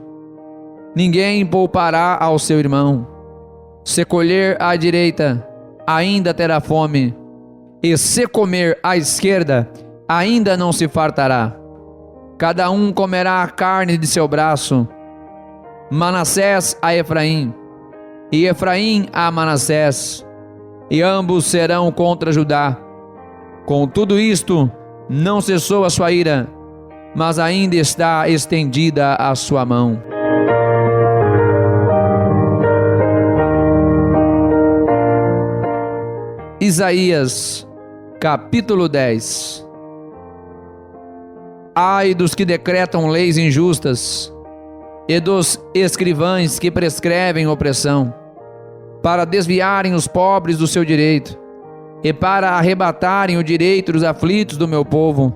Ninguém poupará ao seu irmão. Se colher à direita, ainda terá fome, e se comer à esquerda, ainda não se fartará. Cada um comerá a carne de seu braço, Manassés a Efraim, e Efraim a Manassés, e ambos serão contra Judá. Com tudo isto, não cessou a sua ira, mas ainda está estendida a sua mão. Isaías, capítulo 10. Ai dos que decretam leis injustas, e dos escrivães que prescrevem opressão, para desviarem os pobres do seu direito, e para arrebatarem o direito dos aflitos do meu povo,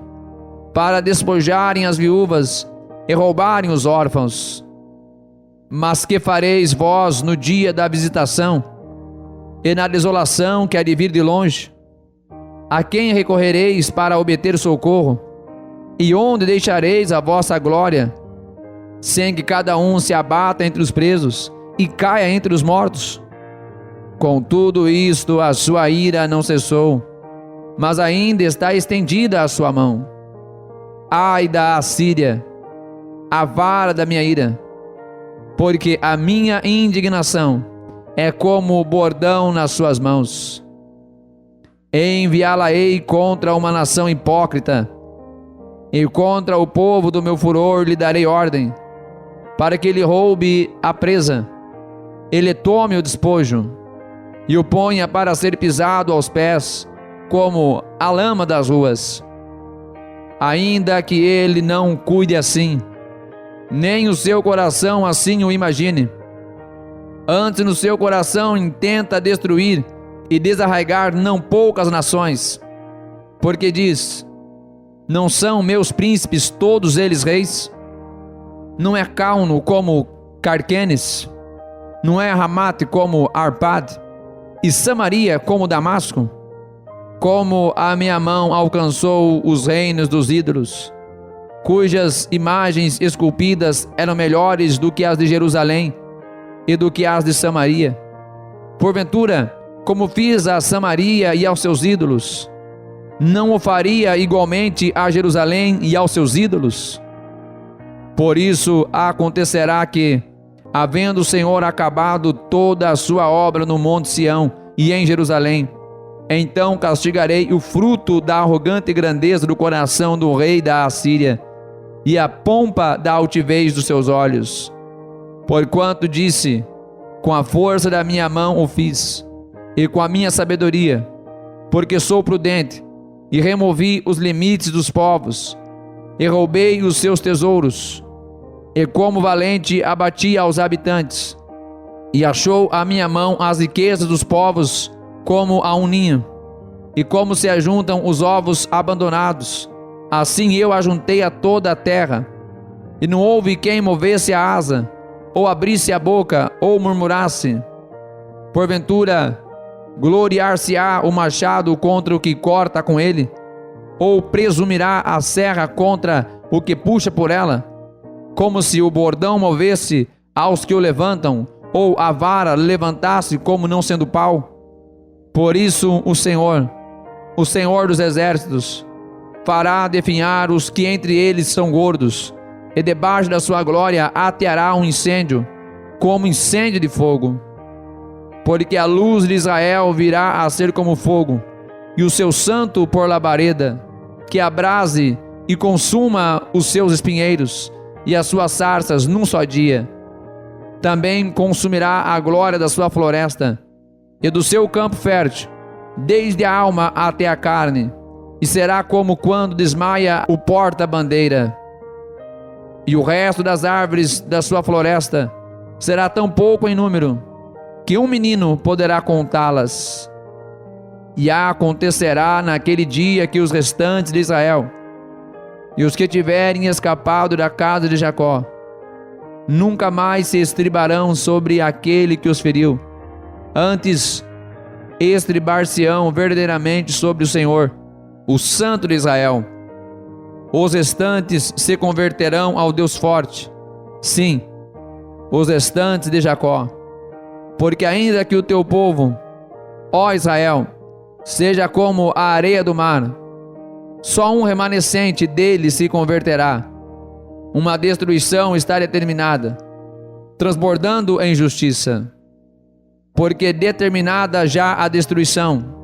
para despojarem as viúvas e roubarem os órfãos. Mas que fareis vós no dia da visitação, e na desolação que há de vir de longe? A quem recorrereis para obter socorro? E onde deixareis a vossa glória, sem que cada um se abata entre os presos e caia entre os mortos? Com tudo isto a sua ira não cessou, mas ainda está estendida a sua mão. Ai da Assíria, a vara da minha ira, porque a minha indignação é como o bordão nas suas mãos. Enviá-la-ei contra uma nação hipócrita, e contra o povo do meu furor lhe darei ordem, para que ele roube a presa, ele tome o despojo, e o ponha para ser pisado aos pés, como a lama das ruas. Ainda que ele não cuide assim, nem o seu coração assim o imagine, antes no seu coração intenta destruir e desarraigar não poucas nações, porque diz: não são meus príncipes todos eles reis? Não é Cauno como Carquenes? Não é Ramate como Arpad? E Samaria como Damasco? Como a minha mão alcançou os reinos dos ídolos, cujas imagens esculpidas eram melhores do que as de Jerusalém e do que as de Samaria? Porventura, como fiz a Samaria e aos seus ídolos, não o faria igualmente a Jerusalém e aos seus ídolos? Por isso acontecerá que, havendo o Senhor acabado toda a sua obra no monte Sião e em Jerusalém, então castigarei o fruto da arrogante grandeza do coração do rei da Assíria e a pompa da altivez dos seus olhos. Porquanto disse: com a força da minha mão o fiz, e com a minha sabedoria, porque sou prudente, e removi os limites dos povos, e roubei os seus tesouros, e como valente abati aos habitantes, e achou a minha mão as riquezas dos povos como a um ninho, e como se ajuntam os ovos abandonados, assim eu ajuntei a toda a terra, e não houve quem movesse a asa, ou abrisse a boca, ou murmurasse. Porventura, gloriar-se-á o machado contra o que corta com ele? Ou presumirá a serra contra o que puxa por ela? Como se o bordão movesse aos que o levantam, ou a vara levantasse como não sendo pau? Por isso o Senhor dos exércitos, fará definhar os que entre eles são gordos, e debaixo da sua glória ateará um incêndio, como incêndio de fogo. Porque a luz de Israel virá a ser como fogo, e o seu santo por labareda, que abrase e consuma os seus espinheiros, e as suas sarças num só dia. Também consumirá a glória da sua floresta, e do seu campo fértil, desde a alma até a carne, e será como quando desmaia o porta-bandeira. E o resto das árvores da sua floresta será tão pouco em número, que um menino poderá contá-las. E acontecerá naquele dia que os restantes de Israel, e os que tiverem escapado da casa de Jacó, nunca mais se estribarão sobre aquele que os feriu. Antes, estribar-se-ão verdadeiramente sobre o Senhor, o Santo de Israel. Os restantes se converterão ao Deus forte, sim, os restantes de Jacó. Porque ainda que o teu povo, ó Israel, seja como a areia do mar, só um remanescente dele se converterá. Uma destruição está determinada, transbordando em justiça. Porque determinada já a destruição,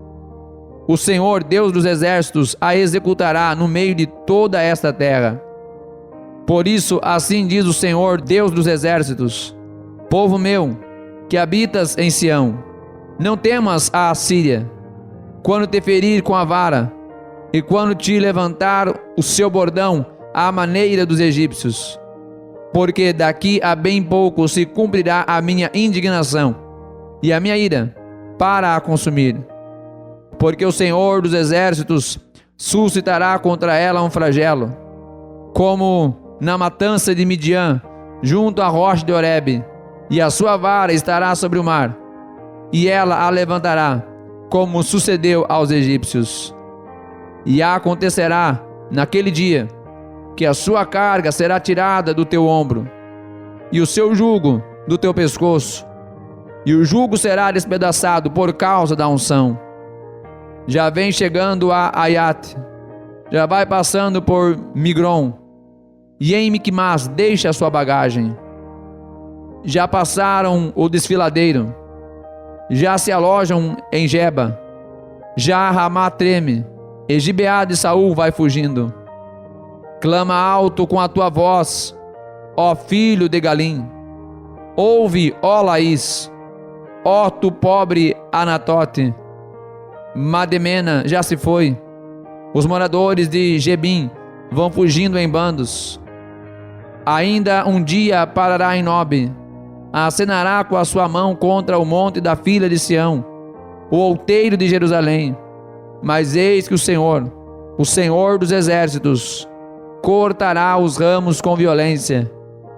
o Senhor, Deus dos exércitos, a executará no meio de toda esta terra. Por isso, assim diz o Senhor, Deus dos exércitos: povo meu, que habitas em Sião, não temas a Assíria, quando te ferir com a vara, e quando te levantar o seu bordão à maneira dos egípcios. Porque daqui a bem pouco se cumprirá a minha indignação, e a minha ira, para a consumir. Porque o Senhor dos exércitos suscitará contra ela um flagelo, como na matança de Midian, junto à rocha de Horebe, e a sua vara estará sobre o mar, e ela a levantará, como sucedeu aos egípcios. E acontecerá naquele dia, que a sua carga será tirada do teu ombro, e o seu jugo do teu pescoço, e o jugo será despedaçado por causa da unção. Já vem chegando a Aiate, já vai passando por Migron, e em Miquimás deixa a sua bagagem. Já passaram o desfiladeiro, já se alojam em Geba, já Ramá treme, e Gibeá de Saul vai fugindo. Clama alto com a tua voz, ó filho de Galim. Ouve, ó Laís, ó tu pobre Anatote. Mademena já se foi, os moradores de Gebim vão fugindo em bandos. Ainda um dia parará em Nobe, acenará com a sua mão contra o monte da filha de Sião, o outeiro de Jerusalém. Mas eis que o Senhor dos exércitos, cortará os ramos com violência,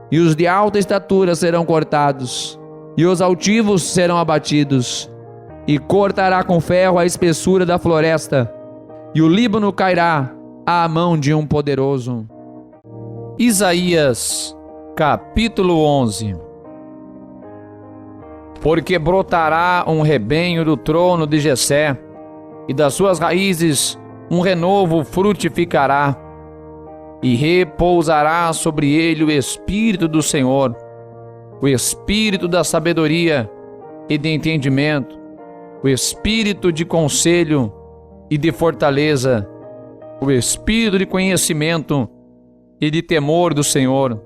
e os de alta estatura serão cortados, e os altivos serão abatidos, e cortará com ferro a espessura da floresta, e o Líbano cairá à mão de um poderoso. Isaías, capítulo 11. Porque brotará um rebenho do trono de Jessé, e das suas raízes um renovo frutificará, e repousará sobre ele o Espírito do Senhor, o Espírito da sabedoria e de entendimento, o Espírito de conselho e de fortaleza, o Espírito de conhecimento e de temor do Senhor.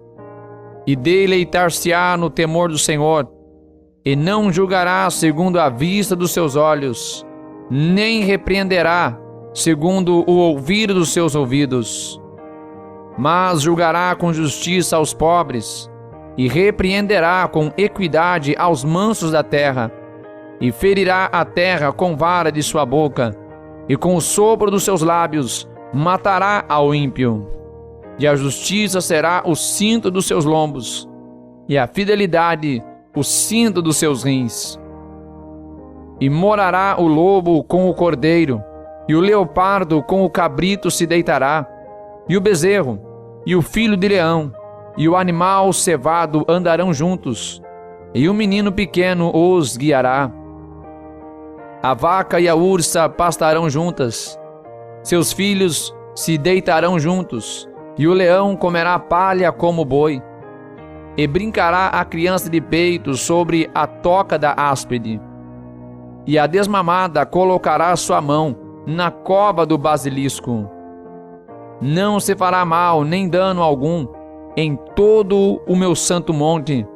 E deleitar-se-á no temor do Senhor, e não julgará segundo a vista dos seus olhos, nem repreenderá segundo o ouvir dos seus ouvidos, mas julgará com justiça aos pobres, e repreenderá com equidade aos mansos da terra, e ferirá a terra com vara de sua boca, e com o sopro dos seus lábios matará ao ímpio. E a justiça será o cinto dos seus lombos, e a fidelidade o cinto dos seus rins. E morará o lobo com o cordeiro, e o leopardo com o cabrito se deitará, e o bezerro, e o filho de leão, e o animal cevado andarão juntos, e o menino pequeno os guiará. A vaca e a ursa pastarão juntas, seus filhos se deitarão juntos, e o leão comerá palha como boi, e brincará a criança de peito sobre a toca da áspide, e a desmamada colocará sua mão na cova do basilisco. Não se fará mal nem dano algum em todo o meu santo monte,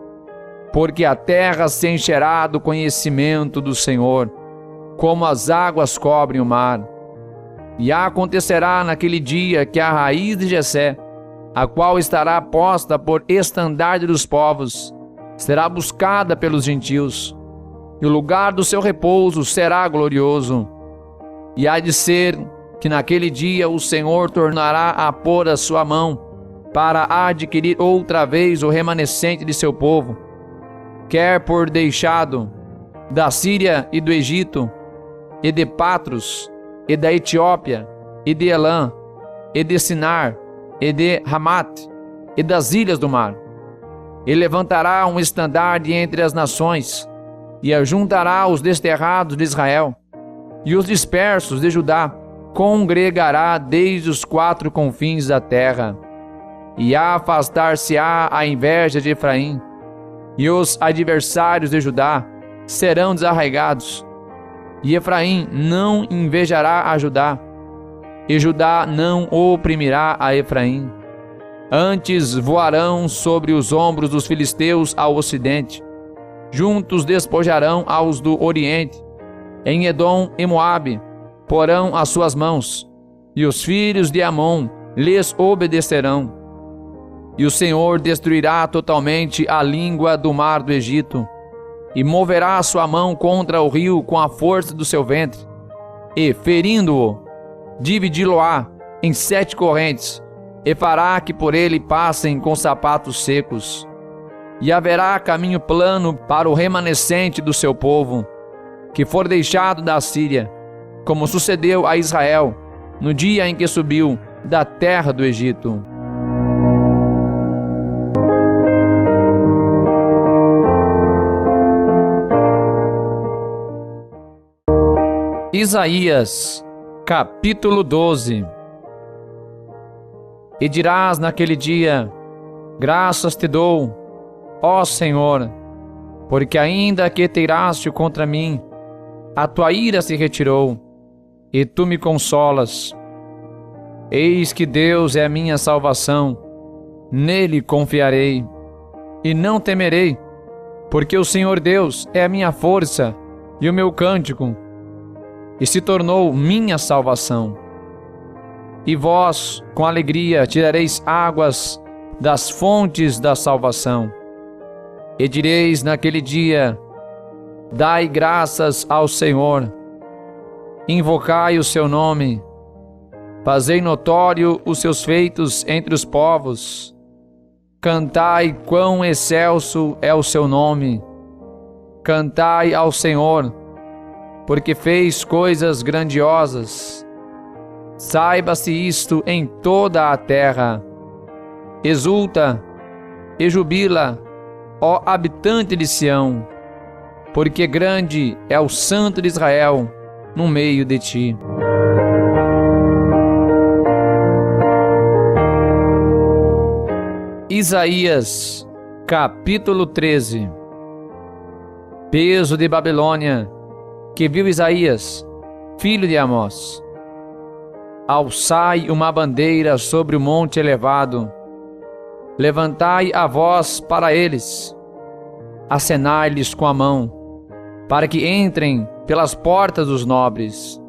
porque a terra se encherá do conhecimento do Senhor, como as águas cobrem o mar. E acontecerá naquele dia que a raiz de Jessé, a qual estará posta por estandarte dos povos, será buscada pelos gentios, e o lugar do seu repouso será glorioso. E há de ser que naquele dia o Senhor tornará a pôr a sua mão para adquirir outra vez o remanescente de seu povo, quer por deixado da Síria e do Egito, e de Patros, e da Etiópia, e de Elã, e de Sinar, e de Ramat, e das ilhas do mar. E levantará um estandarte entre as nações, e ajuntará os desterrados de Israel, e os dispersos de Judá congregará desde os quatro confins da terra. E afastar-se-á a inveja de Efraim, e os adversários de Judá serão desarraigados. E Efraim não invejará a Judá, e Judá não oprimirá a Efraim. Antes voarão sobre os ombros dos filisteus ao ocidente, juntos despojarão aos do oriente. Em Edom e Moabe porão as suas mãos, e os filhos de Amon lhes obedecerão. E o Senhor destruirá totalmente a língua do mar do Egito, e moverá a sua mão contra o rio com a força do seu ventre, e, ferindo-o, dividi-lo-á em 7 correntes, e fará que por ele passem com sapatos secos. E haverá caminho plano para o remanescente do seu povo, que for deixado da Síria, como sucedeu a Israel no dia em que subiu da terra do Egito. Isaías, capítulo 12. E dirás naquele dia: graças te dou, ó Senhor, porque ainda que teiraste contra mim, a tua ira se retirou, e tu me consolas. Eis que Deus é a minha salvação, nele confiarei, e não temerei, porque o Senhor Deus é a minha força e o meu cântico, e se tornou minha salvação. E vós, com alegria, tirareis águas das fontes da salvação. E direis naquele dia: dai graças ao Senhor, invocai o seu nome, fazei notório os seus feitos entre os povos, cantai quão excelso é o seu nome, cantai ao Senhor, porque fez coisas grandiosas. Saiba-se isto em toda a terra. Exulta e jubila, ó habitante de Sião, porque grande é o Santo de Israel no meio de ti. Isaías, capítulo 13. Peso de Babilônia, que viu Isaías, filho de Amós. Alçai uma bandeira sobre o monte elevado, levantai a voz para eles, acenai-lhes com a mão, para que entrem pelas portas dos nobres.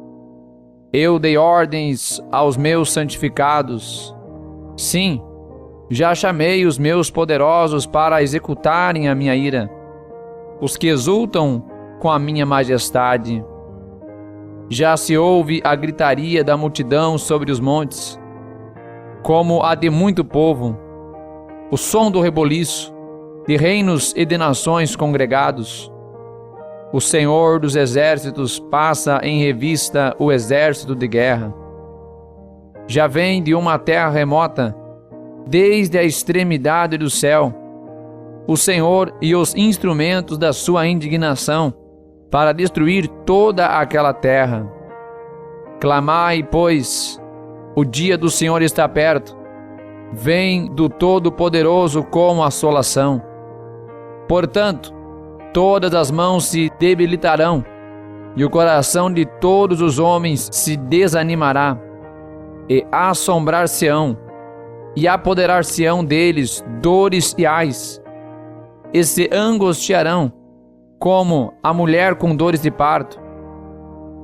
Eu dei ordens aos meus santificados, sim, já chamei os meus poderosos para executarem a minha ira, os que exultam com a minha majestade. Já se ouve a gritaria da multidão sobre os montes, como a de muito povo, o som do reboliço, de reinos e de nações congregados. O Senhor dos exércitos passa em revista o exército de guerra. Já vem de uma terra remota, desde a extremidade do céu, o Senhor e os instrumentos da sua indignação, para destruir toda aquela terra. Clamai, pois, o dia do Senhor está perto. Vem do Todo-Poderoso como assolação. Portanto, todas as mãos se debilitarão, e o coração de todos os homens se desanimará, e assombrar-se-ão, e apoderar-se-ão deles dores e ais, e se angustiarão, como a mulher com dores de parto.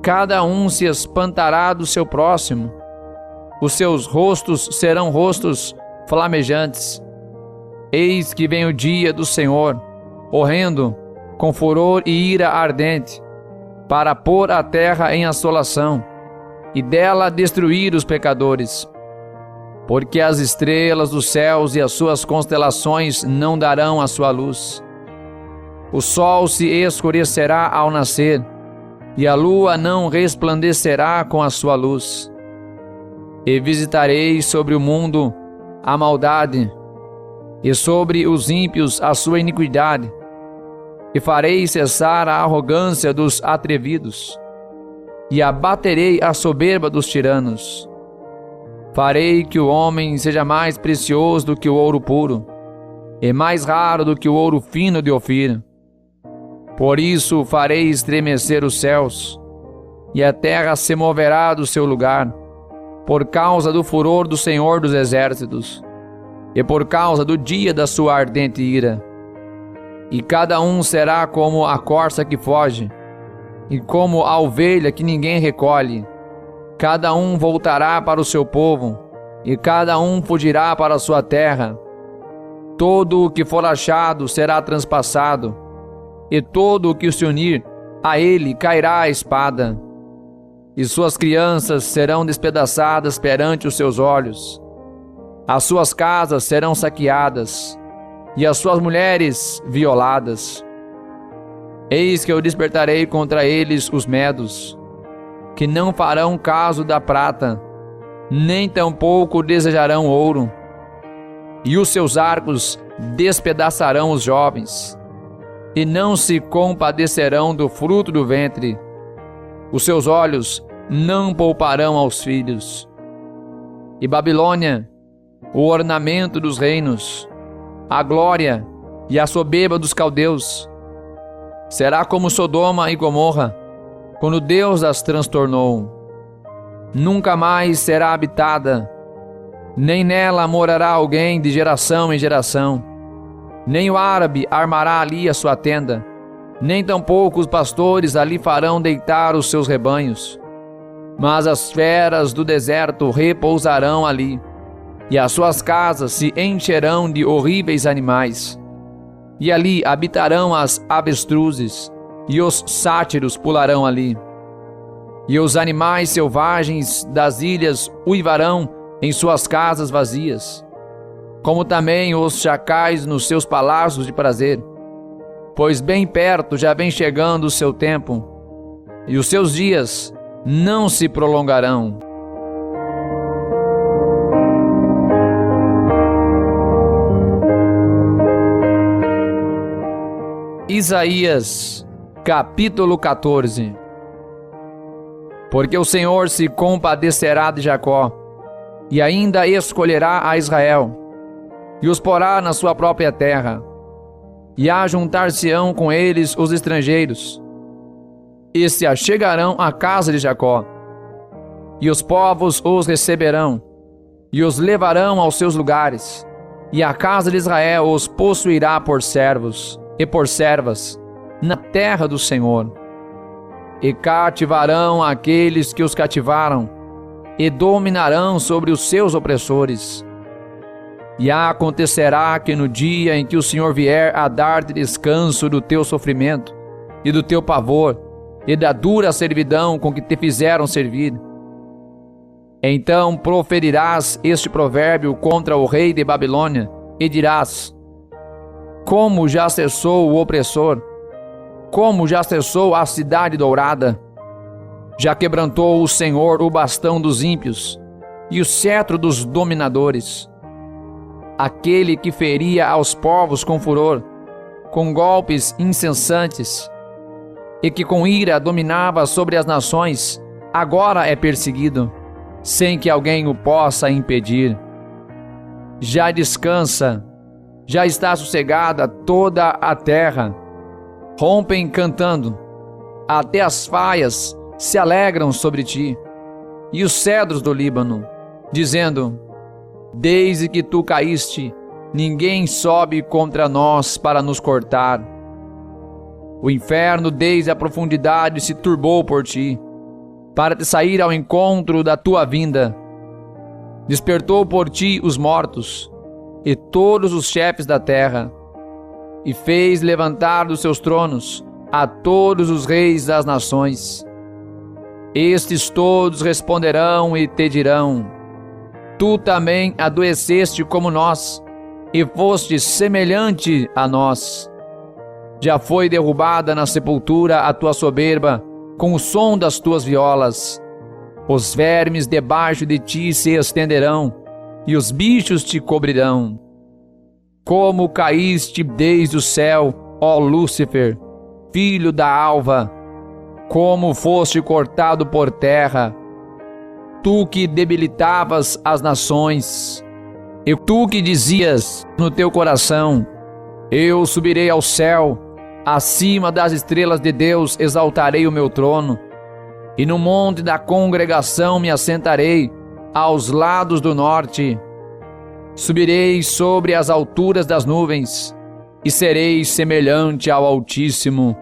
Cada um se espantará do seu próximo. Os seus rostos serão rostos flamejantes. Eis que vem o dia do Senhor, horrendo, com furor e ira ardente, para pôr a terra em assolação, e dela destruir os pecadores. Porque as estrelas dos céus e as suas constelações não darão a sua luz. O sol se escurecerá ao nascer, e a lua não resplandecerá com a sua luz. E visitarei sobre o mundo a maldade, e sobre os ímpios a sua iniquidade, e farei cessar a arrogância dos atrevidos, e abaterei a soberba dos tiranos. Farei que o homem seja mais precioso do que o ouro puro, e mais raro do que o ouro fino de Ofir. Por isso farei estremecer os céus, e a terra se moverá do seu lugar, por causa do furor do Senhor dos exércitos, e por causa do dia da sua ardente ira. E cada um será como a corça que foge, e como a ovelha que ninguém recolhe. Cada um voltará para o seu povo, e cada um fugirá para a sua terra. Todo o que for achado será transpassado, e todo o que se unir a ele cairá a espada. E suas crianças serão despedaçadas perante os seus olhos. As suas casas serão saqueadas, e as suas mulheres violadas. Eis que eu despertarei contra eles os medos, que não farão caso da prata, nem tampouco desejarão ouro. E os seus arcos despedaçarão os jovens, e não se compadecerão do fruto do ventre. Os seus olhos não pouparão aos filhos. E Babilônia, o ornamento dos reinos, a glória e a soberba dos caldeus, será como Sodoma e Gomorra, quando Deus as transtornou. Nunca mais será habitada, nem nela morará alguém de geração em geração. Nem o árabe armará ali a sua tenda, nem tampouco os pastores ali farão deitar os seus rebanhos. Mas as feras do deserto repousarão ali, e as suas casas se encherão de horríveis animais. E ali habitarão as avestruzes, e os sátiros pularão ali. E os animais selvagens das ilhas uivarão em suas casas vazias, como também os chacais nos seus palácios de prazer. Pois bem perto já vem chegando o seu tempo, e os seus dias não se prolongarão. Isaías, capítulo 14. Porque o Senhor se compadecerá de Jacó, e ainda escolherá a Israel, e os porá na sua própria terra, e ajuntar-se-ão com eles os estrangeiros, e se achegarão à casa de Jacó, e os povos os receberão, e os levarão aos seus lugares, e a casa de Israel os possuirá por servos e por servas na terra do Senhor. E cativarão aqueles que os cativaram, e dominarão sobre os seus opressores. E acontecerá que no dia em que o Senhor vier a dar-te descanso do teu sofrimento, e do teu pavor, e da dura servidão com que te fizeram servir, então proferirás este provérbio contra o rei de Babilônia, e dirás: como já cessou o opressor, como já cessou a cidade dourada. Já quebrantou o Senhor o bastão dos ímpios e o cetro dos dominadores. Aquele que feria aos povos com furor, com golpes incessantes, e que com ira dominava sobre as nações, agora é perseguido, sem que alguém o possa impedir. Já descansa, já está sossegada toda a terra. Rompem cantando, até as faias se alegram sobre ti, e os cedros do Líbano, dizendo: desde que tu caíste, ninguém sobe contra nós para nos cortar. O inferno desde a profundidade se turbou por ti, para te sair ao encontro da tua vinda. Despertou por ti os mortos e todos os chefes da terra, e fez levantar dos seus tronos a todos os reis das nações. Estes todos responderão e te dirão: tu também adoeceste como nós, e foste semelhante a nós. Já foi derrubada na sepultura a tua soberba, com o som das tuas violas. Os vermes debaixo de ti se estenderão, e os bichos te cobrirão. Como caíste desde o céu, ó Lúcifer, filho da alva, como foste cortado por terra, tu que debilitavas as nações, e tu que dizias no teu coração: eu subirei ao céu, acima das estrelas de Deus exaltarei o meu trono, e no monte da congregação me assentarei, aos lados do norte. Subirei sobre as alturas das nuvens, e serei semelhante ao Altíssimo.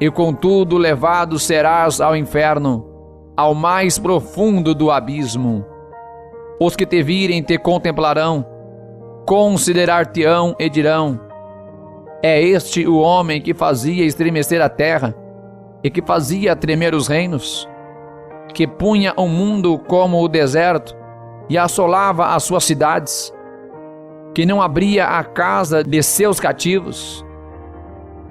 E contudo levado serás ao inferno, ao mais profundo do abismo. Os que te virem te contemplarão, considerar-te-ão e dirão: é este o homem que fazia estremecer a terra, e que fazia tremer os reinos, que punha o mundo como o deserto, e assolava as suas cidades, que não abria a casa de seus cativos.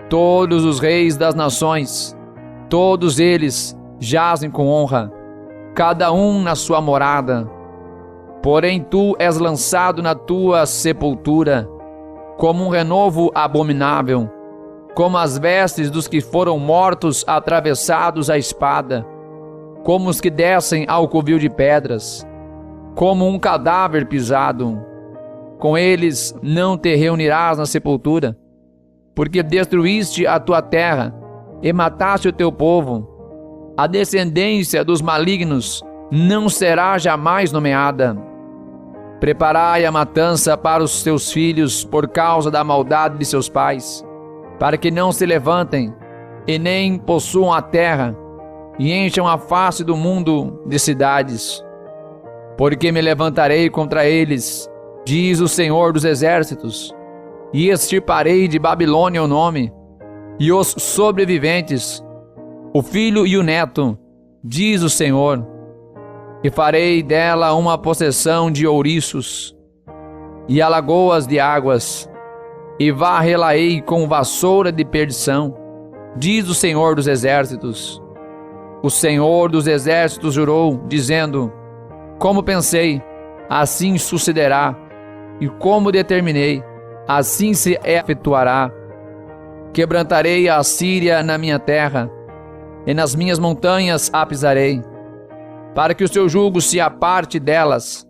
Todos os reis das nações, todos eles jazem com honra, cada um na sua morada. Porém tu és lançado na tua sepultura, como um renovo abominável, como as vestes dos que foram mortos atravessados à espada, como os que descem ao covil de pedras, como um cadáver pisado. Com eles não te reunirás na sepultura, porque destruíste a tua terra e mataste o teu povo. A descendência dos malignos não será jamais nomeada. Preparai a matança para os teus filhos por causa da maldade de seus pais, para que não se levantem e nem possuam a terra, e encham a face do mundo de cidades. Porque me levantarei contra eles, diz o Senhor dos Exércitos, e extirparei de Babilônia o nome, e os sobreviventes, o filho e o neto, diz o Senhor, e farei dela uma possessão de ouriços, e alagoas de águas, e varrê-la-ei com vassoura de perdição, diz o Senhor dos Exércitos. O Senhor dos Exércitos jurou, dizendo: como pensei, assim sucederá, e como determinei, assim se efetuará. Quebrantarei a Assíria na minha terra, e nas minhas montanhas a pisarei, para que o seu jugo se aparte delas,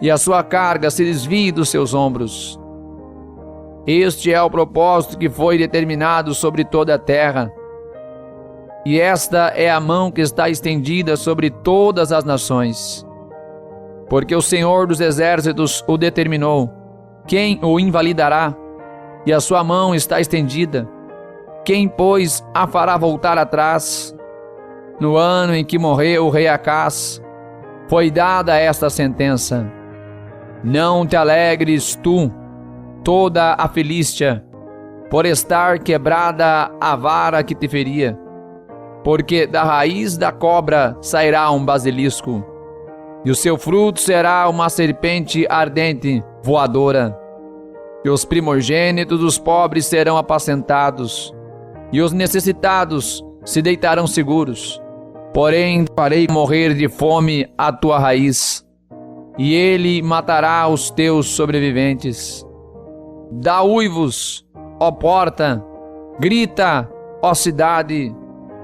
e a sua carga se desvie dos seus ombros. Este é o propósito que foi determinado sobre toda a terra, e esta é a mão que está estendida sobre todas as nações. Porque o Senhor dos exércitos o determinou, quem o invalidará? E a sua mão está estendida, quem, pois, a fará voltar atrás? No ano em que morreu o rei Acás, foi dada esta sentença: não te alegres tu, toda a Filístia, por estar quebrada a vara que te feria, porque da raiz da cobra sairá um basilisco, e o seu fruto será uma serpente ardente, voadora. E os primogênitos dos pobres serão apacentados, e os necessitados se deitarão seguros. Porém, farei morrer de fome a tua raiz, e ele matará os teus sobreviventes. Dá uivos, ó porta, grita, ó cidade.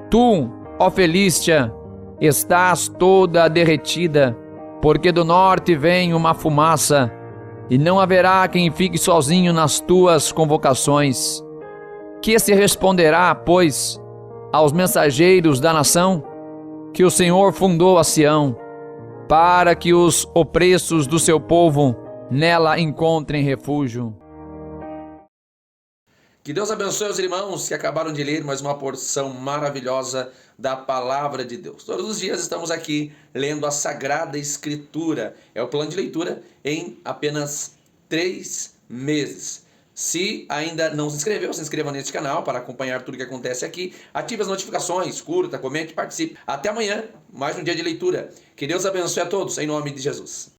Tu, ó Filístia, estás toda derretida, porque do norte vem uma fumaça, e não haverá quem fique sozinho nas tuas convocações. Que se responderá, pois, aos mensageiros da nação? Que o Senhor fundou a Sião, para que os opressos do seu povo nela encontrem refúgio. Que Deus abençoe os irmãos que acabaram de ler mais uma porção maravilhosa da Palavra de Deus. Todos os dias estamos aqui lendo a Sagrada Escritura. É o plano de leitura em apenas 3 meses. Se ainda não se inscreveu, se inscreva neste canal para acompanhar tudo que acontece aqui. Ative as notificações, curta, comente, participe. Até amanhã, mais um dia de leitura. Que Deus abençoe a todos, em nome de Jesus.